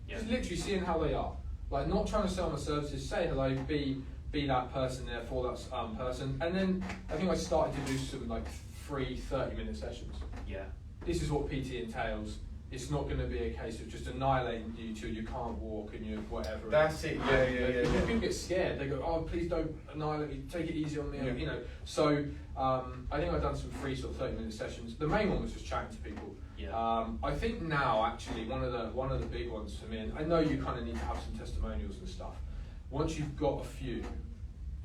Just literally seeing how they are. Like not trying to sell my services, say hello, be that person there for that person. And then I think I started to do some like free 30-minute sessions. Yeah. This is what PT entails. It's not going to be a case of just annihilating you till you can't walk and you whatever. That's it. Yeah. People get scared. They go, "Oh, please don't annihilate me. Take it easy on me." You know. So I think I've done some free sort of 30-minute sessions. The main one was just chatting to people. Yeah. I think now actually one of the big ones for me, and I know you kind of need to have some testimonials and stuff. Once you've got a few,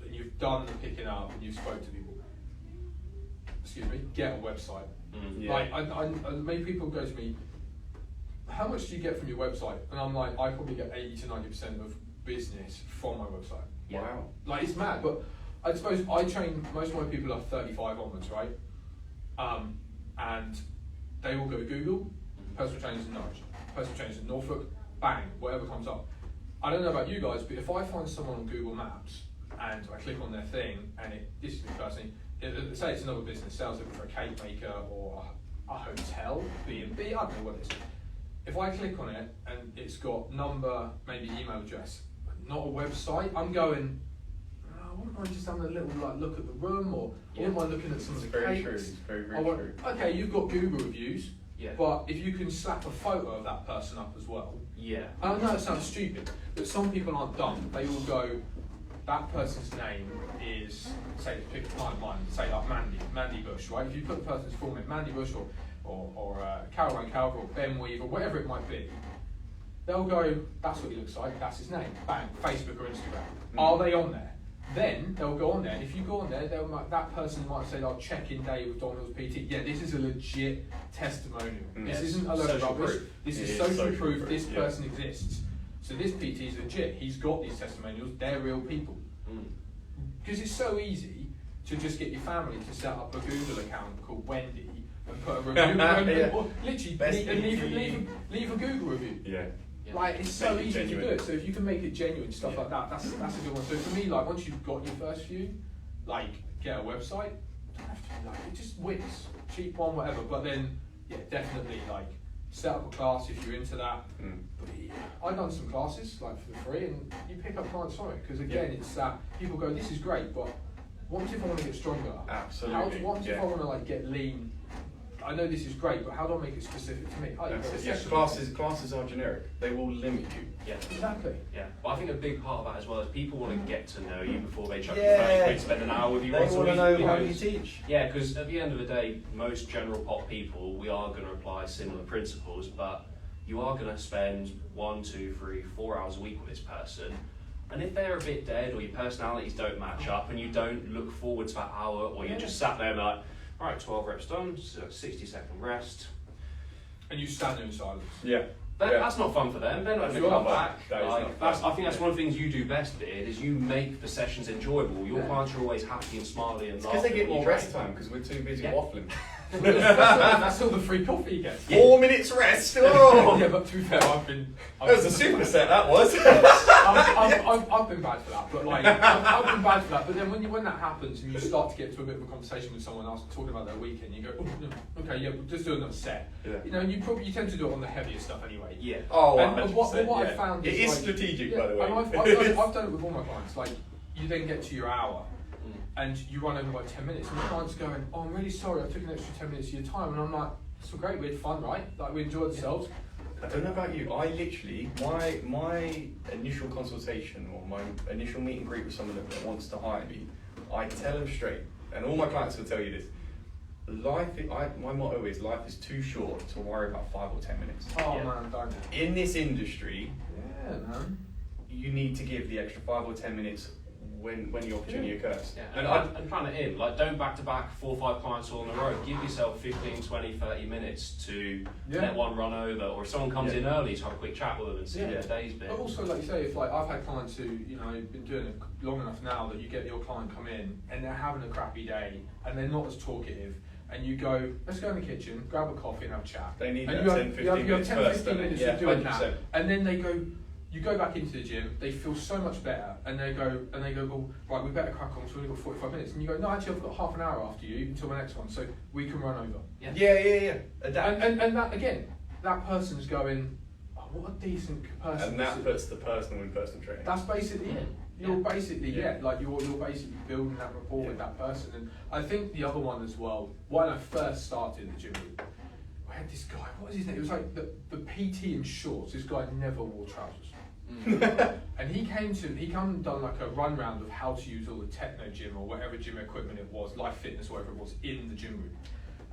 and you've done the picking up and you've spoke to people, get a website. Like I many people go to me, how much do you get from your website? And I'm like, I probably get 80 to 90% of business from my website. Wow. Like it's mad, but I suppose I train, most of my people are 35 onwards, right? And they will go to Google, personal trainers in Norwich, personal trainers in Norfolk, bang, whatever comes up. I don't know about you guys, but if I find someone on Google Maps and I click on their thing and this is me personally, say it's another business, sales looking for a cake maker or a hotel, B&B, I don't know what it is. If I click on it and it's got number, maybe email address, but not a website, I'm going, wouldn't mind just having a little look at the room, or wouldn't mind looking at some of the very cakes. true. It's very true. Okay, you've got Google reviews, Yeah. but if you can slap a photo of that person up as well. Yeah. I know it sounds stupid, but some people aren't dumb. They will go, that person's name is, say, pick a client of mine, say like Mandy Bush, right? If you put the person's full name, Mandy Bush or Caroline Calver or Ben Weaver, whatever it might be, they'll go, that's what he looks like, that's his name, bang, Facebook or Instagram. Are they on there? Then they'll go on there. If you go on there, that person might say, "I'll check in day with Domino's PT." Yeah, this is a legit testimonial. This isn't a load of rubbish. This is social proof. This person exists. So this PT is legit. He's got these testimonials. They're real people. Because it's so easy to just get your family to set up a Google account called Wendy and put a review. Or literally leave a Google review. Yeah. Like it's so Make it easy genuine. to do it. So if you can make it genuine, stuff like that, that's a good one. So for me, like once you've got your first few, like get a website. Don't have to, like it just wins, cheap one, whatever. But then, definitely like set up a class if you're into that. But I've done some classes like for free, and you pick up clients from it because again, it's that people go, "This is great," but what if I want to get stronger? Absolutely. What if I want to like get lean? I know this is great, but how do I make it specific to me? Classes are generic. They will limit you. Yeah. Exactly. Yeah. But I think a big part of that as well is people want to get to know you before they chuck you 30 quid, spend an hour with you once a week. They want to know how you teach. Yeah, because at the end of the day, most general pop people, we are going to apply similar principles, but you are going to spend 1, 2, 3, 4 hours a week with this person. And if they're a bit dead or your personalities don't match up and you don't look forward to that hour, or you just sat there and like, right, 12 reps done, 60-second rest. And you stand there in silence. Yeah. That's not fun for them. They're not going to come back. I think that's one of the things you do best, Beard, is you make the sessions enjoyable. Your clients are always happy and smiley and laughing. Because they get more rest time because we're too busy waffling. That's all the free coffee you get. 4 minutes rest. Oh. Yeah, but to be fair, I've been. That was a superset. That was. I've been bad for that, but like I've been bad for that. But then when that happens and you start to get into a bit of a conversation with someone else talking about their weekend, you go, oh, no, okay, yeah, we'll just do another set. Yeah. You know, and you tend to do it on the heavier stuff anyway. Yeah. Oh, and what I've found is it is like, strategic, by the way. And I've done it with all my clients. Like you then get to your hour. And you run over by 10 minutes, and the client's going, "Oh, I'm really sorry, I took an extra 10 minutes of your time." And I'm like, "It's all great, we had fun, right? Like we enjoyed ourselves." I don't know about you. I literally, my initial consultation or my initial meet and greet with someone that wants to hire me, I tell them straight, and all my clients will tell you this. My motto is life is too short to worry about 5 or 10 minutes. Oh man, don't. In this industry, man, you need to give the extra 5 or 10 minutes when the opportunity occurs. Yeah, and plan it in. Like, don't back-to-back 4 or 5 clients all in a row. Give yourself 15, 20, 30 minutes to let one run over, or if someone comes in early, to have a quick chat with them and see how their day's been. But also, like you say, if like I've had clients who, you know, been doing it long enough now that you get your client come in and they're having a crappy day and they're not as talkative and you go, let's go in the kitchen, grab a coffee and have a chat. They need and that 10-15 minutes first, 10-15 minutes yeah, of doing 100%. that, and then you go back into the gym, they feel so much better, and they go, well, right, we better crack on, so we've only got 45 minutes. And you go, no, actually, I've got half an hour after you until my next one, so we can run over. Yeah. Adapt. And that, again, that person's going, oh, what a decent person. And that puts the personal in person training. That's basically it. You're basically, like you're basically building that rapport with that person. And I think the other one as well, when I first started the gym, I had this guy, what was his name? It was like the PT in shorts. This guy never wore trousers. And he come and done like a run round of how to use all the techno gym or whatever gym equipment it was, Life Fitness, whatever it was, in the gym room.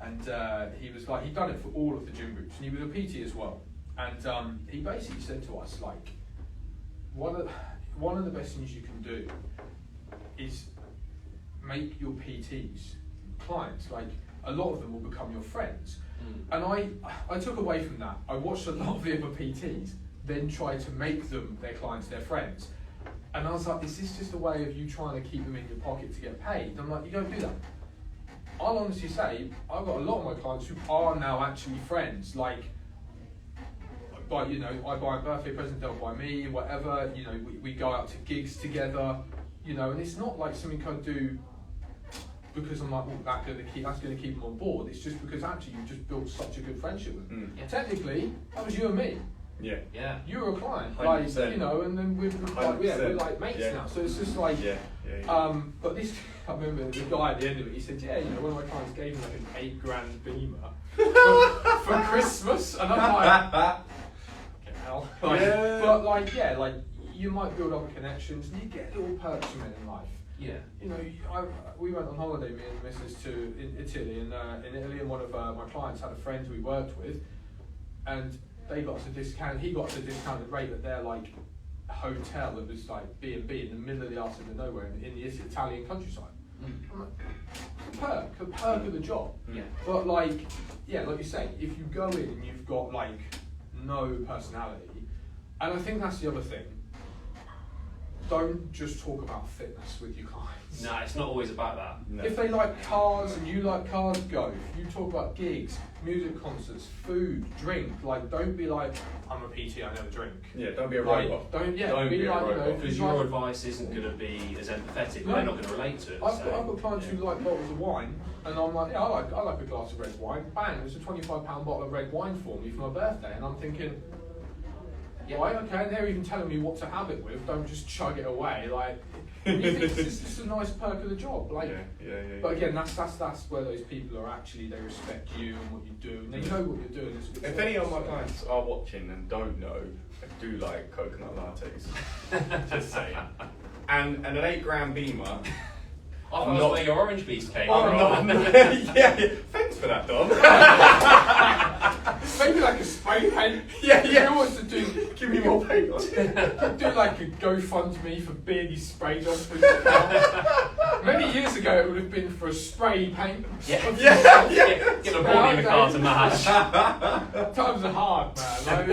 And he was like, he'd done it for all of the gym groups, and he was a PT as well. And he basically said to us, like, one of the best things you can do is make your PTs clients. Like, a lot of them will become your friends. And I took away from that. I watched a lot of the other PTs then try to make them, their clients, their friends. And I was like, is this just a way of you trying to keep them in your pocket to get paid? And I'm like, you don't do that. I'll honestly say, I've got a lot of my clients who are now actually friends. Like, but I buy a birthday present, they'll buy me, whatever. We go out to gigs together. And it's not like something I do because I'm like, well, that's going to keep them on board. It's just because actually you've just built such a good friendship with them. Technically, that was you and me. Yeah. You were a client, 100%. like, and then we're like mates now. So it's just like, but this, I remember the guy at the end of it. He said, one of my clients gave me like an $8,000 Beamer for Christmas, and I'm like, fucking hell. But you might build up connections, and you get little perks from it in life. Yeah. We went on holiday, me and the missus, to Italy, and in Italy, and one of my clients had a friend who we worked with, and they got us a discount. He got us a discounted rate at their like hotel that was like B&B in the middle of the arse of nowhere in the Italian countryside. I'm like, a perk of the job. Yeah. But like you say, if you go in and you've got like no personality, and I think that's the other thing. Don't just talk about fitness with your clients. No, it's not always about that. No. If they like cars and you like cars, go. If you talk about gigs, music concerts, food, drink, like don't be like, I'm a PT, I never drink. Yeah, don't be a robot. Don't be a like, robot. Because your advice isn't going to be as empathetic, they're not going to relate to it. I've got clients who like bottles of wine, and I'm like, I like a glass of red wine. Bang, it's a £25 bottle of red wine for me for my birthday, and I'm thinking, right, okay, and they're even telling me what to have it with. Don't just chug it away. Like, you think it's just a nice perk of the job. Like, but again, that's where those people are actually. They respect you and what you do, and they know what you're doing. If any of my clients are watching and don't know, I do like coconut lattes. Just saying. And an $8,000 Beamer. I thought that's where your orange beast came from. Yeah, thanks for that, Dom. Maybe like a spray paint. Who wants to do? Give me more paint. Do like a GoFundMe for Beardy spray jobs. Many years ago, it would have been for a spray paint. Get a ball in the car to mash. Times are hard, man.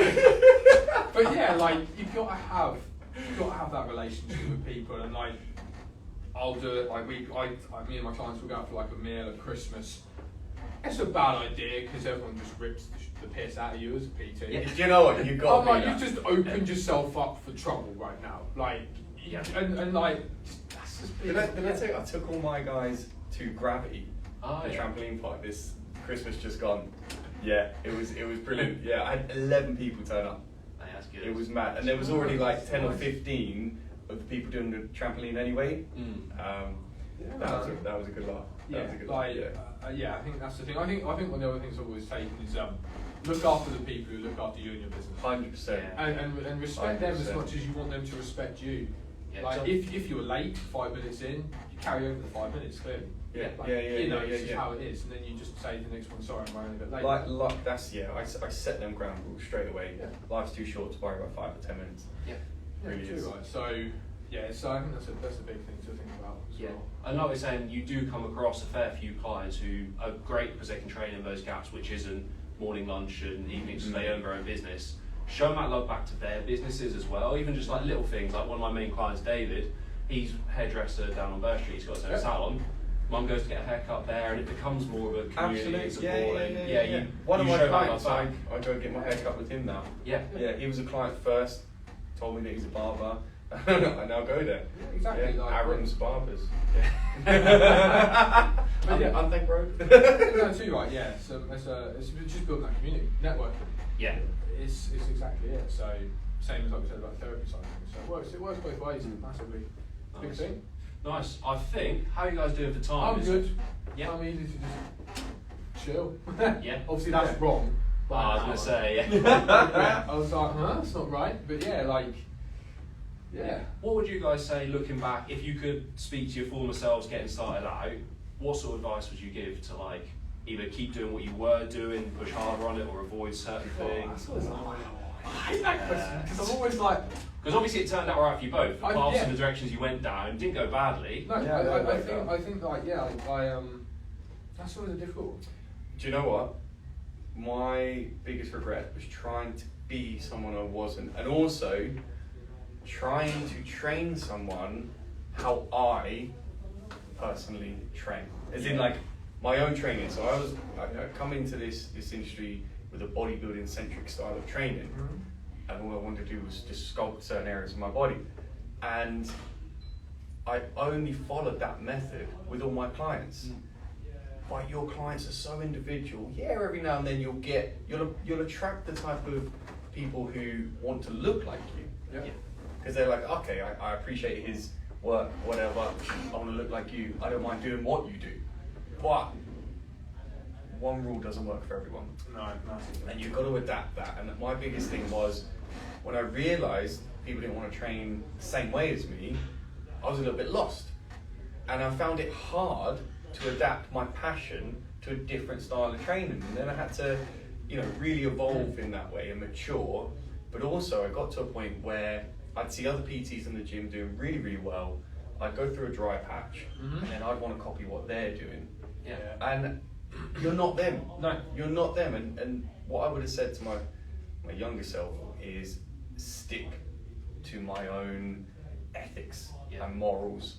But yeah, like you've got to have that relationship with people, and like. I'll do it like me and my clients will go out for like a meal at Christmas. It's a bad idea because everyone just rips the piss out of you as a PT. Yeah. Do you know what? You've got. You've just opened yourself up for trouble right now. Like, and like that's just. Did I tell you I took all my guys to Gravity, the trampoline park this Christmas just gone. Yeah, it was brilliant. Yeah, I had 11 people turn up. That's good. It was mad, and there was already like 10 or 15 of the people doing the trampoline anyway. That was a good laugh. I think that's the thing. I think one of the other things I've always taken is look after the people who look after you and your business. 100%. And respect 100%. Them as much as you want them to respect you. Yeah, like if you're late 5 minutes in, you carry over the 5 minutes clearly. It's just how it is, and then you just say to the next one, sorry, I'm running a bit late. Like that's I set them ground rules straight away. Yeah. Life's too short to worry about 5 or 10 minutes. Really true, right. So I think that's a big thing to think about as well. And like we're saying, you do come across a fair few clients who are great because they can train in those gaps, which isn't morning lunch and evenings, so they own their own business. Show them that love back to their businesses as well, even just like little things. Like one of my main clients, David, he's a hairdresser down on Burr Street, he's got his own salon. Mum goes to get a haircut there, and it becomes more of a community and support. Yeah. One of my clients, I go get my haircut with him now. Yeah. Yeah, he was a client first, told me that he's a barber. I now go there. Exactly. Yeah, like Aaron's Barbers. Yeah. Unthank Road. No, too right. Yeah. So it's just building that community, networking. Yeah. It's exactly it. So same as like we said about therapy side of things. So it works both ways massively. Big thing. Nice. I think. How are you guys doing for time? I'm good. Yeah. I'm easy to just chill. Yeah. Obviously that's wrong. I was gonna say. Yeah. I was like, that's not right. But yeah, like. Yeah. What would you guys say, looking back, if you could speak to your former selves getting started out, what sort of advice would you give to like either keep doing what you were doing, push harder on it, or avoid certain things? I hate that question because I'm always like. Because obviously it turned out right for you both. The paths yeah. and the directions you went down didn't go badly. No, I think like yeah, that's always a difficult. Do you know what? My biggest regret was trying to be someone I wasn't, and also trying to train someone how I personally train. As in like my own training. So I come into this industry with a bodybuilding centric style of training. And all I wanted to do was just sculpt certain areas of my body. And I only followed that method with all my clients. But your clients are so individual. Yeah, every now and then you'll attract the type of people who want to look like you. Yeah. Because they're like, okay, I appreciate his work, whatever, I want to look like you, I don't mind doing what you do. But one rule doesn't work for everyone. No. And you've got to adapt that. And my biggest thing was, when I realised people didn't want to train the same way as me, I was a little bit lost. And I found it hard to adapt my passion to a different style of training. And then I had to, really evolve in that way and mature. But also I got to a point where I'd see other PTs in the gym doing really, really well. I'd go through a dry patch and then I'd want to copy what they're doing. Yeah. And you're not them. No. You're not them. And what I would have said to my younger self is stick to my own ethics and morals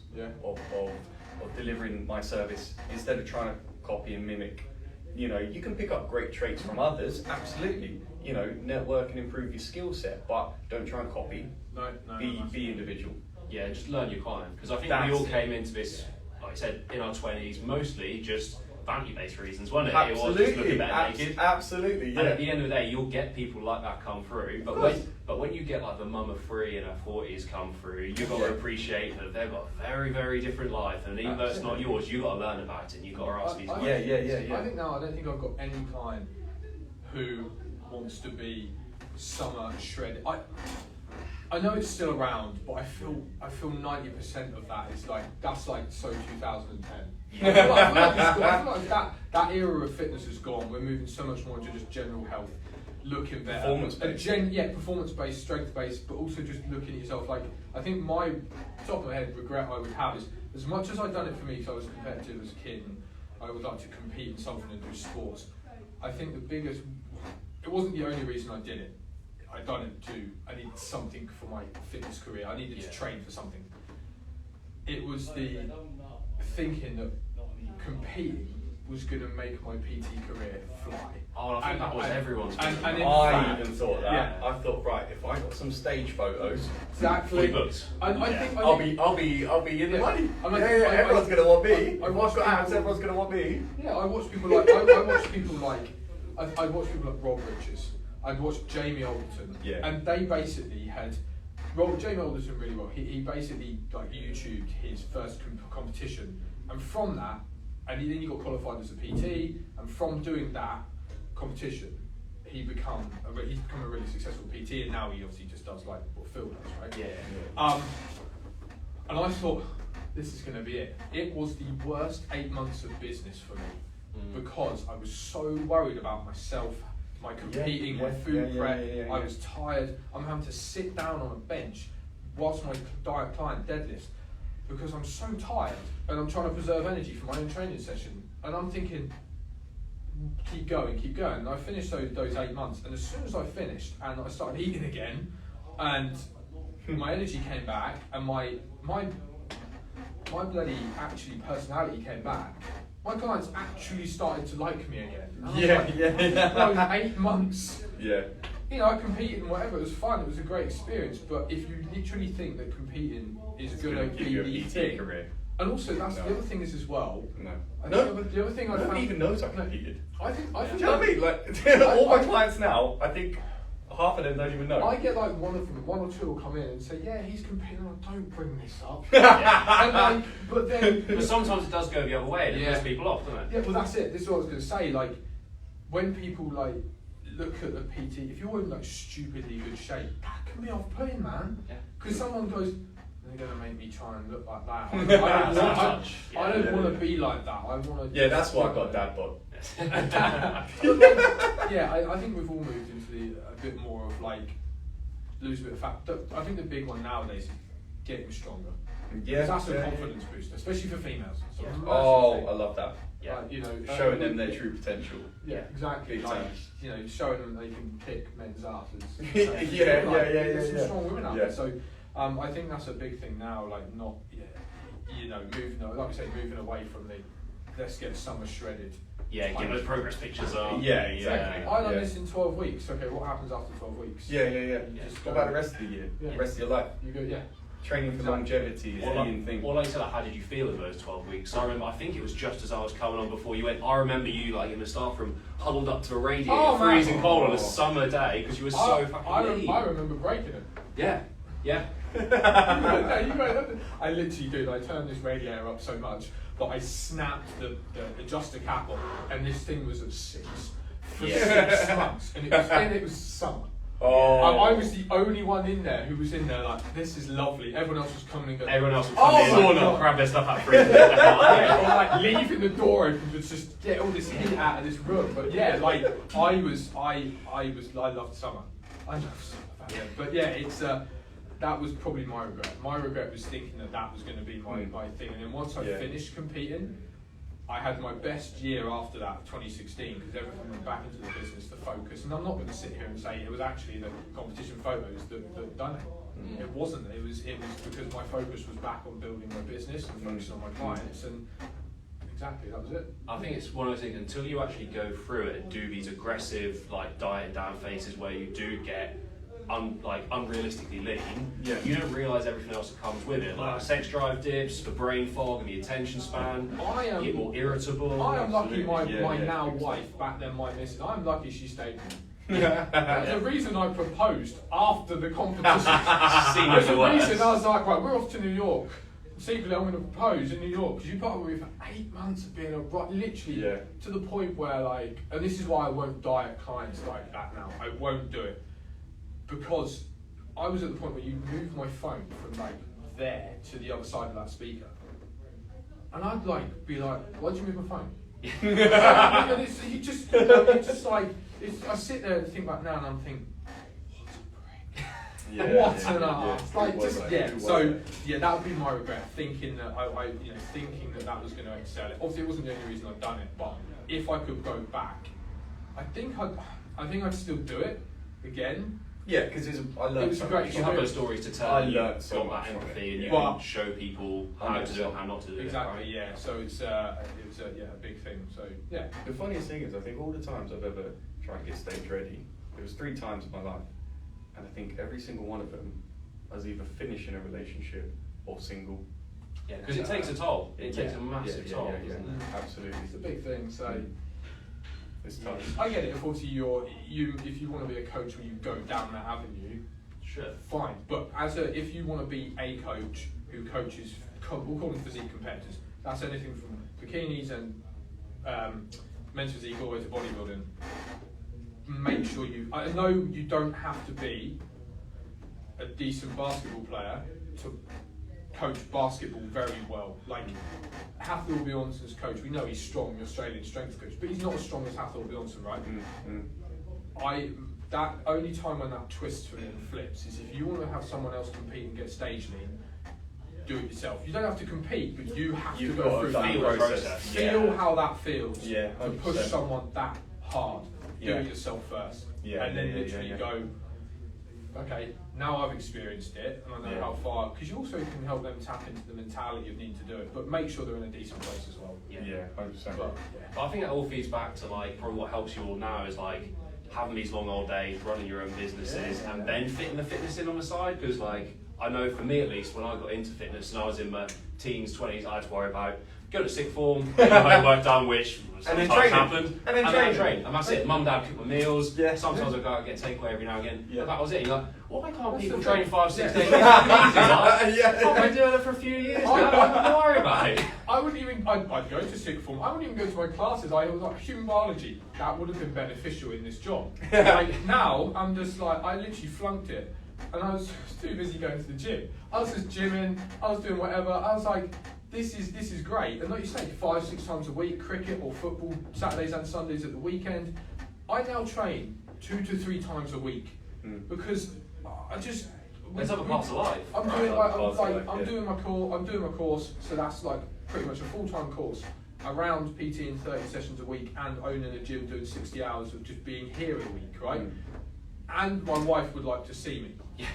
of delivering my service instead of trying to copy and mimic. You can pick up great traits from others, absolutely. Network and improve your skill set, but don't try and copy. No. Be individual. Yeah, just learn your client. Because I think we all came into this, like I said, in our 20s, mostly just vanity-based reasons, wasn't it? Absolutely. It was just looking better naked. Absolutely, yeah. And at the end of the day, you'll get people like that come through. But when you get like the mum of three in her 40s come through, you've got to appreciate that they've got a very, very different life. And even though it's not yours, you've got to learn about it and you've got to ask these questions. Yeah. I think now, I don't think I've got any client who wants to be summer shredded. I know it's still around, but I feel 90% of that is that's so 2010. I feel like that era of fitness is gone. We're moving so much more into just general health, looking better. Performance-based. Performance-based, strength-based, but also just looking at yourself. Like, I think my top of my head regret I would have is, as much as I've done it for me because I was competitive as a kid and I would like to compete in something and do sports, I think it wasn't the only reason I did it. I done it I needed something for my fitness career. I needed to train for something. It was the thinking that competing was going to make my PT career fly. Oh, I think that was everyone's. I even thought that. Yeah. I thought, right, if I got some stage photos, exactly. I'll be in the money. Everyone's going to want me. Everyone's going to want me. Yeah, I watch people like Rob Richards. I'd watched Jamie Alderton, and they basically had Jamie Alderton really well. He basically YouTubed his first competition, and from that, and then he got qualified as a PT, and from doing that competition, he's become a really successful PT, and now he obviously just does what Phil does, right? Yeah. And I thought, this is going to be it. It was the worst 8 months of business for me because I was so worried about myself. My competing, my food prep, I was tired. I'm having to sit down on a bench whilst my client deadlifts because I'm so tired and I'm trying to preserve energy for my own training session. And I'm thinking, keep going. And I finished those 8 months, and as soon as I finished and I started eating again and my energy came back and my my bloody personality came back. My clients actually started to like me again. And I was like, 8 months. Yeah. You know, I competed and whatever. It was fun. It was a great experience. But if you literally think that competing is going to be the thing, career. And also that's the other thing is as well. No. The other thing I found. Nobody even knows I competed. I think. Do you know what I mean? Like all my clients now, I think half of them don't even know. I get like one or two will come in and say, yeah, he's competing. Oh, don't bring this up. And like, but then. But sometimes it does go the other way and it puts people off, doesn't it? Yeah, well that's it. This is what I was going to say. Like, when people like look at the PT, if you're in like stupidly good shape, that can be off-putting, man. Because someone goes, they're going to make me try and look like that. I don't want to be like that. I want to. Yeah, that's why I got dad bod. I think we've all moved into a bit more of like lose a bit of fat. I think the big one nowadays is getting stronger. Yeah, that's a confidence booster, especially for females. Oh, I love that. Yeah, like, you know, showing them their true potential. Yeah, exactly. Like, you know, showing them they can kick men's asses. There's some strong women out there. So I think that's a big thing now. Like, not you know, moving, like I say, moving away from the let's get summer shredded. Yeah, get those progress pictures up. Yeah, exactly. I done this in 12 weeks. Okay, what happens after 12 weeks? Yeah. What about the rest of the year? Yeah. The rest of your life? You go, Training for longevity is the main thing. Well, like you said, how did you feel in those 12 weeks? I remember, I think it was just as I was coming on before you went. I remember you like in the staff room, huddled up to a radiator, freezing cold on a summer day because you were so fucking lean. I remember breaking it. Yeah. I literally did. I turned this radiator up so much that I snapped the adjuster cap on, and this thing was at 6 for 6 months, and it was summer. Oh. I was the only one in there who was in there like, this is lovely. Everyone else was coming and going. Everyone else would come in, grab their stuff out freezing. Or like leaving the door open to just get all this heat out of this room. But yeah, like I loved summer. I love summer. But yeah, it's that was probably my regret. My regret was thinking that was going to be my thing. And then once I finished competing, I had my best year after that, 2016, because everything went back into the business, the focus. And I'm not going to sit here and say it was actually the competition photos that done it. It wasn't. It was because my focus was back on building my business and focusing on my clients. And exactly, that was it. I think it's one of those things, until you actually go through it and do these aggressive like diet down phases where you do get unrealistically lean, you don't realise everything else that comes with it, like sex drive dips, the brain fog and the attention span, you get more irritable. I am lucky my now wife, back then my missus, I'm lucky she stayed with me. The reason I proposed after the competition, there's a reason I was like, right, we're off to New York. Secretly, I'm going to propose in New York because you put up with me for 8 months of being literally to the point where like, and this is why I won't diet clients like that now. I won't do it. Because I was at the point where you move my phone from like there to the other side of that speaker, and I'd like be like, "Why'd you move my phone?" And you just like I sit there and think about now, and I'm thinking, what an ass! So that would be my regret, thinking that thinking that was going to excel it. Obviously, it wasn't the only reason I'd done it, but if I could go back, I think I'd still do it again. Yeah, because I learned so much. You have those stories to tell. I learned so much much empathy, and you can show people how to do it, how not to do it. Exactly. Right? Yeah. So it was a big thing. So yeah. The funniest thing is, I think all the times I've ever tried to get stage ready, there was 3 times in my life, and I think every single one of them, I was either finishing a relationship or single. Yeah, because it takes a toll. It takes a massive toll. Yeah. Absolutely. It's a big thing. So. It's tough. I get it. If obviously if you want to be a coach or you go down that avenue, sure, fine. But if you want to be a coach who coaches, we'll call them physique competitors. That's anything from bikinis and men's physique all the way to bodybuilding. Make sure I know you don't have to be a decent basketball player to coach basketball very well. Like Hathor Bjornson's coach, we know he's strong, the Australian strength coach, but he's not as strong as Hathor Bjornson, right? That only time when that twists for him and flips is if you want to have someone else compete and get stage lean, do it yourself. You don't have to compete, but you have to go through the process. Feel how that feels to push someone that hard. Do it yourself first, and then literally go. okay, now I've experienced it and I know how far, because you also can help them tap into the mentality of needing to do it, but make sure they're in a decent place as well. Yeah, 100%. But I think it all feeds back to like probably what helps you all now is like having these long old days, running your own businesses, and then fitting the fitness in on the side. Because like I know for me at least, when I got into fitness and I was in my teens, 20s, I had to worry about go to sixth form, get your homework done, which sometimes happened, and then train, and that's it. Mum and dad cook my meals. Yeah. Sometimes I go out and get takeaway every now and again. Yeah. But that was it. You're like, why can't people train 5-6 days? It's easy. I've been doing it for a few years now. Don't worry about it. I wouldn't even. I'd go to sixth form. I wouldn't even go to my classes. I was like human biology. That would have been beneficial in this job. Like now, I'm just like I literally flunked it, and I was too busy going to the gym. I was just gymming. I was doing whatever. I was like, this is great. And like you say, 5-6 times a week, cricket or football, Saturdays and Sundays at the weekend. I now train 2 to 3 times a week because I just. There's other parts of life. I'm doing my course, so that's like pretty much a full-time course around PT in 30 sessions a week and owning a gym doing 60 hours of just being here a week, right? And my wife would like to see me. Yeah.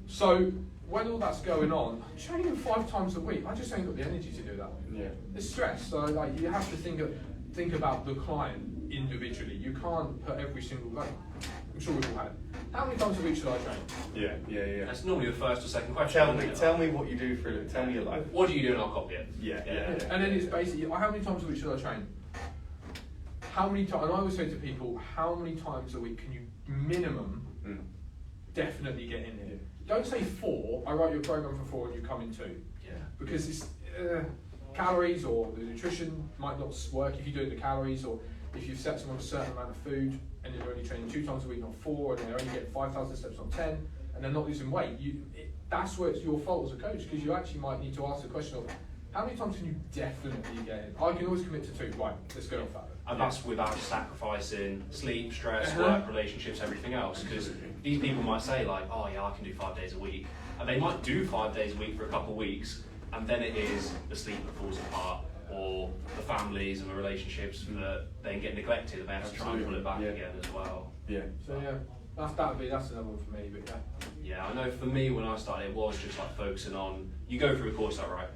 So when all that's going on, training 5 times a week, I just ain't got the energy to do that. Yeah. It's stress. So like you have to think about the client individually. You can't put every single like I'm sure we've all had. How many times a week should I train? Yeah. That's normally the first or second question. Tell me what you do for it. Tell me your life. What do you do and I'll copy it. Yeah. And then it's basically how many times a week should I train? How many times? And I always say to people, how many times a week can you minimum definitely get in there? Don't say 4. I write you a program for 4 and you come in 2. Yeah. Because it's calories or the nutrition might not work if you're doing the calories, or if you've set someone a certain amount of food and they're only training 2 times a week, not 4, and they're only getting 5,000 steps, not 10, and they're not losing weight. That's where it's your fault as a coach, because you actually might need to ask the question of how many times can you definitely get in? I can always commit to 2. Right, let's go off that. And that's without sacrificing sleep, stress, work, relationships, everything else. Because these people might say like, oh yeah, I can do 5 days a week. And they might do 5 days a week for a couple of weeks, and then it is the sleep that falls apart, or the families and the relationships that then get neglected, and they have to try and pull it back again as well. Yeah. So that's another one for me, but Yeah, I know for me when I started it was just like focusing on, you go through a course like, right,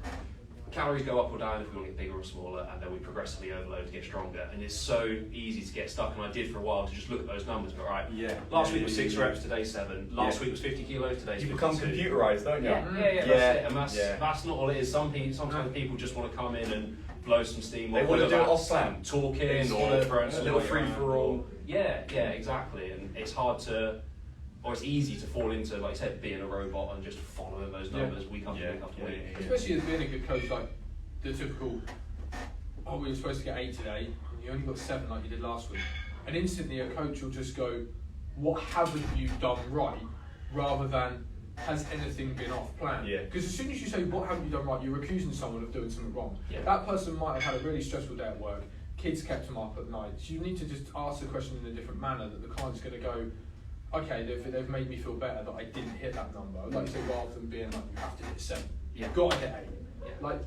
calories go up or down if we want to get bigger or smaller, and then we progressively overload to get stronger. And it's so easy to get stuck, and I did for a while to just look at those numbers, but right, last week was 6 reps, today 7. Last week was 50 kilos, today's 52. You become computerized, don't you? Yeah, that's it. And that's not all it is. Sometimes people just want to come in and blow some steam. They want to do it off slam. Talking or throwing a little free for all. Yeah, exactly. And it's hard to, or it's easy to fall into, like you said, being a robot and just following those numbers week after week after week. Especially as being a good coach, like the typical, oh, we were supposed to get 8 today, and you only got 7 like you did last week. And instantly a coach will just go, what haven't you done right, rather than, has anything been off plan? Because as soon as you say, what haven't you done right, you're accusing someone of doing something wrong. That person might have had a really stressful day at work, kids kept them up at night. So you need to just ask the question in a different manner that the client's going to go, okay, they've made me feel better that I didn't hit that number. Like you say, rather than being like, you have to hit 7. You've got to hit 8. Like,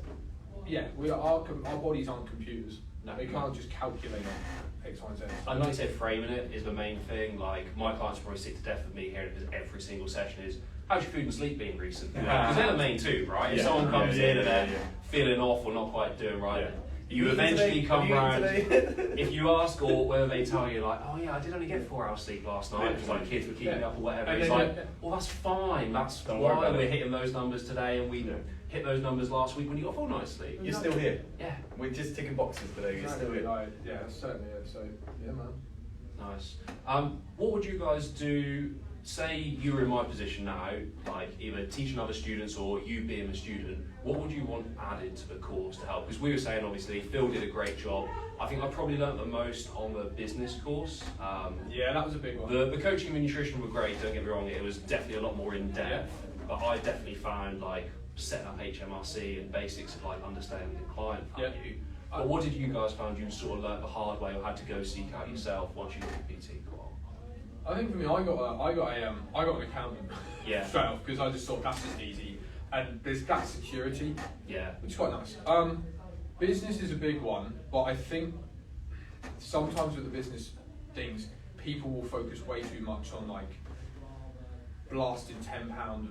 our bodies aren't computers. No, they can't just calculate on X, Y, and Z. And like you said, framing it is the main thing. Like, my clients probably sick to death of me hearing it because every single session is, how's your food and sleep been recently? Because they're the main 2, right? If someone comes in and they're feeling off or not quite doing right, you eventually come round. If you ask, or whether they tell you like, oh yeah, I did only get 4 hours sleep last night because like kids were keeping me up or whatever. It's like, well, that's fine. That's why we're hitting those numbers today, and we hit those numbers last week when you got a full night's sleep. You're still here. Yeah. We're just ticking boxes today. You're still here. Yeah, certainly. So yeah, man. Nice. What would you guys do? Say you were in my position now, like either teaching other students or you being a student, what would you want added to the course to help? Because we were saying, obviously, Phil did a great job. I think I probably learnt the most on the business course. That was a big one. The coaching and nutrition were great, don't get me wrong, it was definitely a lot more in depth, but I definitely found like setting up HMRC and basics of like understanding the client value. But what did you guys find you sort of learnt the hard way or had to go seek out yourself once you got the PT qual? I think for me, I got an accountant straight off, because I just thought that's just easy, and there's that security, which is quite nice. Business is a big one, but I think sometimes with the business things, people will focus way too much on like blasting £10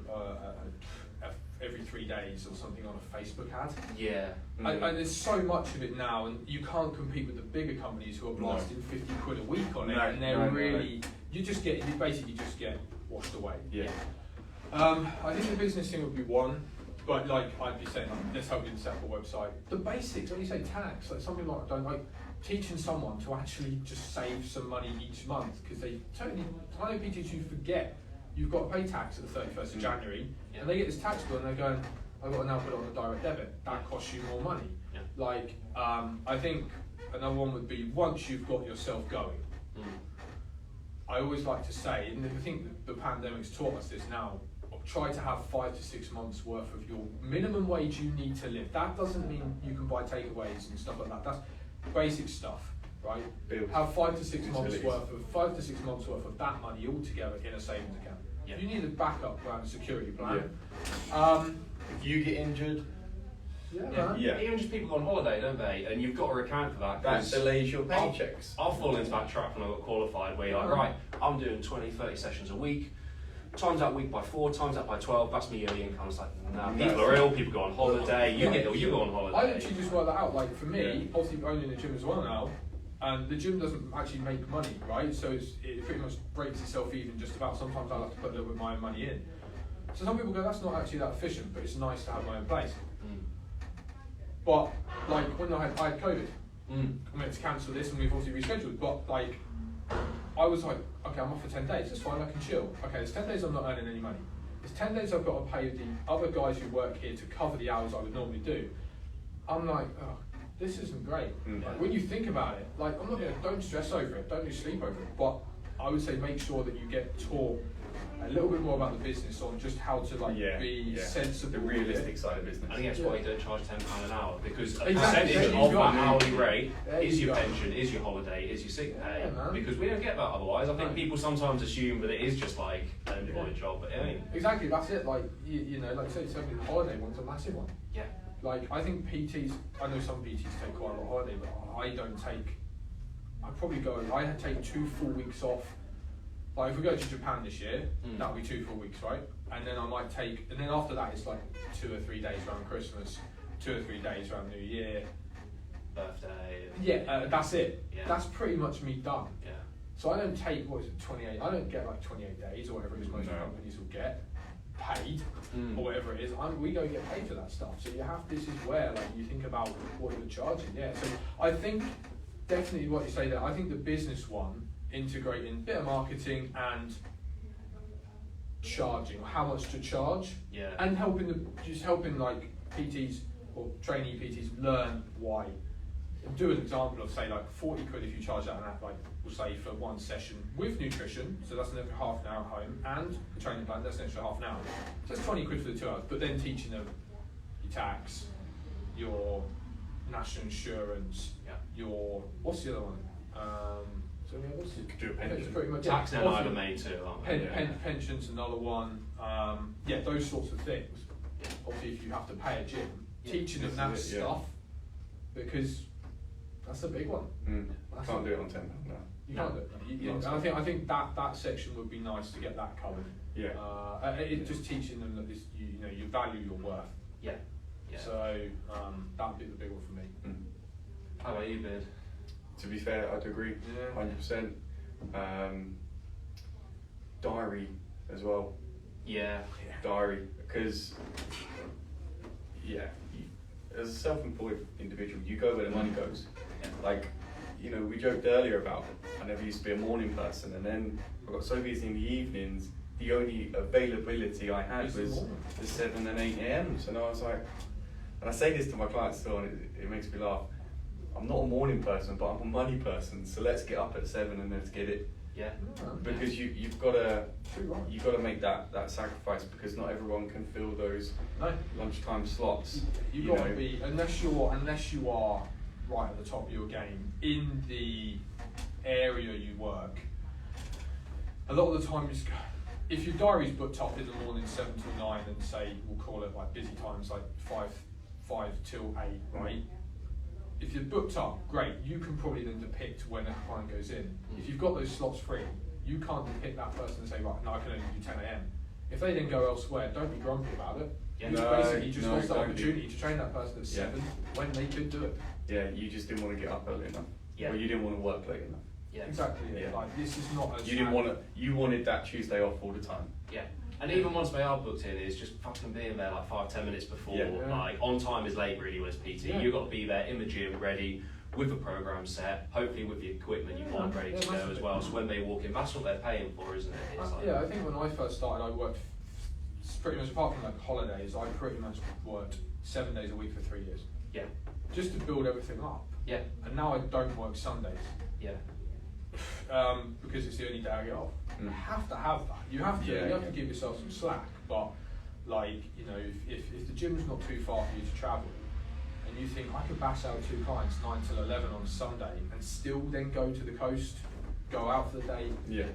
every 3 days or something on a Facebook ad. Yeah. And there's so much of it now, and you can't compete with the bigger companies who are blasting 50 quid a week on it, and they're you basically just get washed away. Yeah. I think the business thing would be one, but like I'd be saying, let's help you set up a website. The basics, when you say tax, like something like I don't like teaching someone to actually just save some money each month, because I know PTs who forget you've got to pay tax at the 31st of January, and they get this tax bill and they're going, I've got to now put it on a direct debit. That costs you more money. Yeah. Like, I think another one would be once you've got yourself going. I always like to say, and I think the pandemic's taught us this now, try to have 5 to 6 months worth of your minimum wage you need to live. That doesn't mean you can buy takeaways and stuff like that. That's basic stuff, right? Bills. Have 5 to 6 months worth of that money all together in a savings account. Yeah. You need a backup plan, a security plan. If you get injured, even just people go on holiday, don't they? And you've got to account for that. that delays your paychecks. I'll fall into that trap when I got qualified, where you're like, right, I'm doing 20, 30 sessions a week. Times that week by 4, times that by 12, that's my yearly income. It's like, nah, people are ill, people go on holiday, you get ill, you go on holiday. I literally just work that out. Like for me, obviously owning a gym as well now, and the gym doesn't actually make money, right? So it pretty much breaks itself even just about. Sometimes I have to put a little bit of my own money in. So some people go, that's not actually that efficient, but it's nice to have my own place. But like when I had COVID, I meant to cancel this and we've obviously rescheduled, but like I was like, okay, I'm off for 10 days, that's fine, I can chill. Okay, there's 10 days I'm not earning any money. There's 10 days I've got to pay the other guys who work here to cover the hours I would normally do. I'm like, oh, this isn't great. Like, when you think about it, like I'm not gonna, don't stress over it, don't lose sleep over it, but I would say make sure that you get taught a little bit more about the business on just how to like be sensible. The realistic side of business. I think that's why you don't charge £10 an hour, because a Exactly. percentage of that hourly rate is your go. pension, is your holiday, is your sick pay, man. because we don't get that otherwise. I think people sometimes assume that it is just like an employed job, but I mean, exactly, that's it. Like you know, like say something holiday one's a massive one. yeah. Like I think PTs, I know some PTs take quite a lot of holiday, but I don't take. I probably go. I take 2 full weeks off. Like if we go to Japan this year, that'll be 2 full weeks, right? And then I might take, and then after that it's like 2 or 3 days around Christmas, 2 or 3 days around New Year, Birthday. that's it. Yeah. That's pretty much me done. Yeah. So I don't take 28. I don't get like 28 days or whatever it is most companies will get paid or whatever it is. We go get paid for that stuff. So you have. This is where like you think about what you're charging. Yeah. So I think definitely what you say there. I think the business one, integrating a bit of marketing and charging, or how much to charge, and helping like PTs or trainee PTs learn why. Do an example of say like 40 quid if you charge that, and that like we'll say for one session with nutrition, so that's an extra half an hour at home, and the training plan, that's an extra half an hour. So it's 20 quid for the 2 hours, but then teaching them your tax, your national insurance, your what's the other one? So what's it? Could do a pension. Pretty much, Tax and I made too, aren't they? Pension's another one. Those sorts of things. Obviously, if you have to pay a gym, teaching them that stuff, because that's a big one. Can't do it on £10 now. You can't do it. I think that section would be nice to get that covered. Yeah. It just teaching them that this, you value your worth. Yeah. So that'd be the big one for me. How about you, Beard? To be fair, I'd agree, 100%. Diary as well. Yeah. Diary, because as a self-employed individual, you go where the money goes. Like, we joked earlier about I never used to be a morning person, and then I got so busy in the evenings, the only availability I had was the 7 and 8 a.m. And I was like, and I say this to my clients still, and it makes me laugh. I'm not a morning person, but I'm a money person. So let's get up at 7 and let's get it. Yeah. Because you've got to make that sacrifice, because not everyone can fill those lunchtime slots. You've got to be, unless you are right at the top of your game in the area you work. A lot of the time, if your diary's booked up in the morning 7 till 9, and say we'll call it like busy times like 5 till 8, right? If you're booked up, great, you can probably then depict when a client goes in. If you've got those slots free, you can't depict that person and say, right, no, I can only do 10 a.m. If they then go elsewhere, don't be grumpy about it. Yeah. You basically just lost the opportunity to train that person at 7 when they could do it. Yeah, you just didn't want to get up early enough. Yeah. Or you didn't want to work late enough. Yeah. Exactly. Yeah. Like this is not as You didn't want to. You wanted that Tuesday off all the time. Yeah. And even once they are booked in, it's just fucking being there like 5-10 minutes before. Yeah. Like on time is late really when it's PT. Yeah. You've got to be there in the gym, ready, with the program set, hopefully with the equipment you want ready to go as well. So when they walk in, that's what they're paying for, isn't it? It's like, yeah, I think when I first started, I worked pretty much, apart from like holidays, I pretty much worked 7 days a week for 3 years. Yeah. Just to build everything up. Yeah. And now I don't work Sundays. Yeah. Because it's the only day I get off. Mm. I have to have that. You have to. Yeah, you have to give yourself some slack. But like if the gym's not too far for you to travel, and you think I could bash out 2 clients 9 till 11 on a Sunday, and still then go to the coast, go out for the day. Yeah.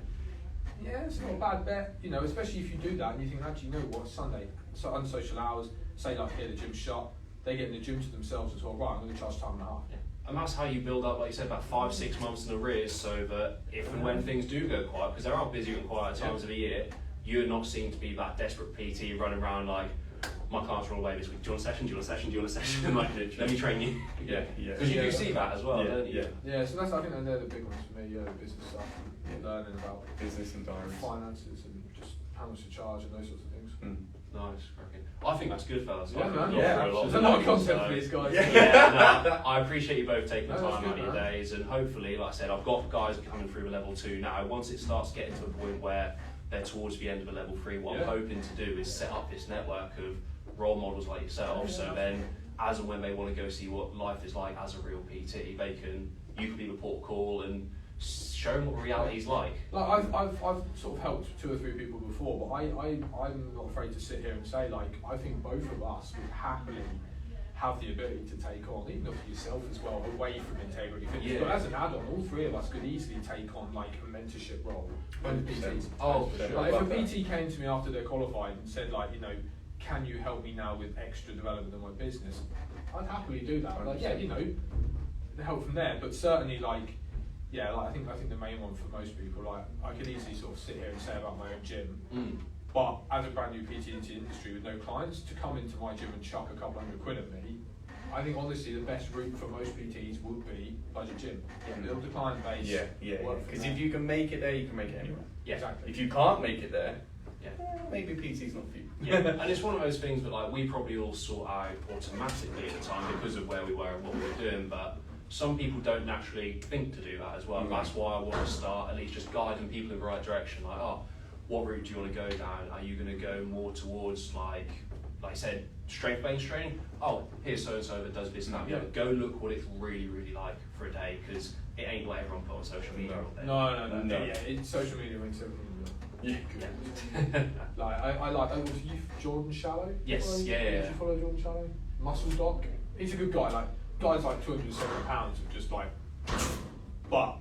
Yeah, it's not a bad bet. Especially if you do that and you think actually, you know what, Sunday, so unsocial hours. Say like here the gym's shut, they get in the gym to themselves as well. Right, I'm going to charge time and a half. Yeah. And that's how you build up, like you said, about 5-6 months in arrears, so that if and when things do go quiet, because there are busier and quieter times of the year, you're not seen to be that desperate PT running around like, my clients are all away this week. Do you want a session? Do you want a session? Do you want a session? Like, let me train you. Yeah. Yeah. Because you do see that as well, don't you? Yeah. Yeah, so that's, I think they're the big ones for me. The business stuff, and learning about Business and diaries. finances and just how much to charge and those sorts of things. Mm. Nice, cracking. I think that's good, fellas. Yeah, I think man. we've gone Yeah, through a lot There's of a lot of them, content so- for these guys. Yeah, I appreciate you both taking the No, that's time good, out of your man. days, and hopefully, like I said, I've got guys coming through the level 2 now. Once it starts getting to a point where they're towards the end of a level 3, what I'm hoping to do is set up this network of role models like yourself, so then as and when they want to go see what life is like as a real PT, you can be the port of call and show them what reality is like. Like I've sort of helped 2 or 3 people before, but I'm not afraid to sit here and say, like, I think both of us would happily have the ability to take on, even for yourself as well, away from integrity fitness. Yeah. But as an add-on, all 3 of us could easily take on like a mentorship role with PTs. Oh, for sure. Like, if a PT came to me after they're qualified and said, like, can you help me now with extra development in my business? I'd happily do that. Like, yeah, the help from there. But certainly, like, yeah, like I think the main one for most people, like, I could easily sort of sit here and say about my own gym, but as a brand new PT into the industry with no clients, to come into my gym and chuck a couple £100 at me, I think honestly the best route for most PTs would be budget gym. Build the client base. Yeah. work from Because there. if you can make it there, you can make it anywhere. Yeah. Exactly. If you can't make it there, Yeah. maybe PT's not for you. Yeah, and it's one of those things that like we probably all sort out automatically at the time because of where we were and what we were doing, but some people don't naturally think to do that as well. That's why I want to start at least just guiding people in the right direction. Like, what route do you want to go down? Are you going to go more towards like I said, strength-based training? Oh, here's so-and-so that does this and that. Yeah, go look what it's really, really like for a day, because it ain't what everyone put on social media all day. No. Yeah, it's social media makes everything. Yeah. Like I was you Jordan Shallow? Yes, Did yeah. you follow Jordan Shallow? Muscle Doc. He's a good guy. Like guys like 270 pounds of just like, but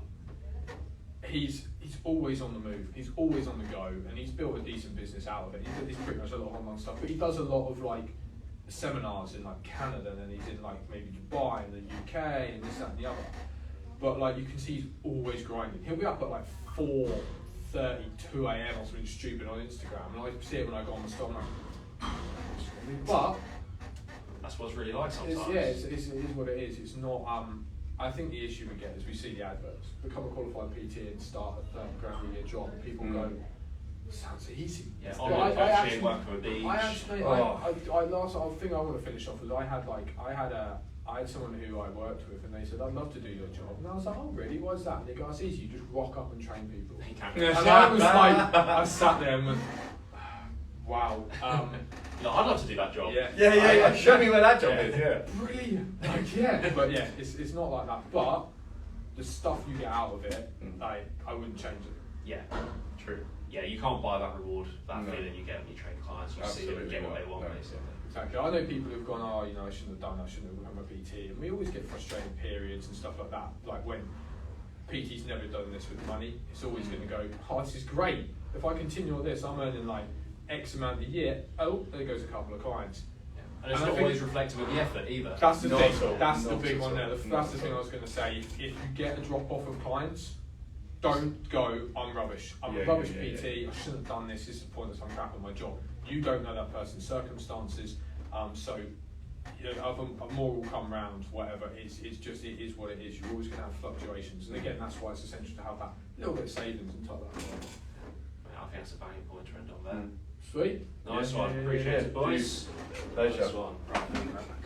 he's always on the move. He's always on the go, and he's built a decent business out of it. He's pretty much a lot of online stuff, but he does a lot of like seminars in like Canada, and then he's in like maybe Dubai and the UK and this, that, and the other. But like you can see, he's always grinding. He'll be up at like 4:30, 2 a.m. or something stupid on Instagram, and I see it when I go on the store. But that's what it's really like sometimes. it is what it is. It's not. I think the issue we get is we see the adverts, become a qualified PT and start a £30,000 a year job, and people go, sounds easy. Yeah, But online coaching, work for a beach. I actually, last thing I want to finish off was I had someone who I worked with, and they said, I'd love to do your job. And I was like, oh really, why's that? And they go, it's easy, you just rock up and train people. And I was like, I sat there and went, wow. I'd love to do that job. Yeah. Show me where that job is. Yeah. Brilliant. Like, yeah. But yeah, it's not like that. But the stuff you get out of it, like, I wouldn't change it. Yeah. True. Yeah, you can't buy that reward, that feeling you get when you train clients or see them and get what they want, basically. Exactly. I know people who've gone, I shouldn't have done that, I shouldn't have become a PT. And we always get frustrating periods and stuff like that. Like when PT's never done this with money, it's always going to go, this is great. If I continue on this, I'm earning like X amount a year. Oh, there goes a couple of clients. Yeah. And it's not always reflective of the effort either. That's the thing. Not That's the not big at one all. there. That's the thing I was going to say. If you get a drop off of clients, don't go, I'm rubbish. I'm a Yeah, rubbish yeah, PT. I shouldn't have done this. This is pointless. I'm crap at my job. You don't know that person's circumstances. So, you know, a more will come round. Whatever. It is what it is. You're always going to have fluctuations. And again, that's why it's essential to have that little bit of savings and type that. I think that's a banging point to end on there. Sweet. Nice Yeah, one. yeah, Appreciate yeah. it, boys. Pleasure. Nice one. Right.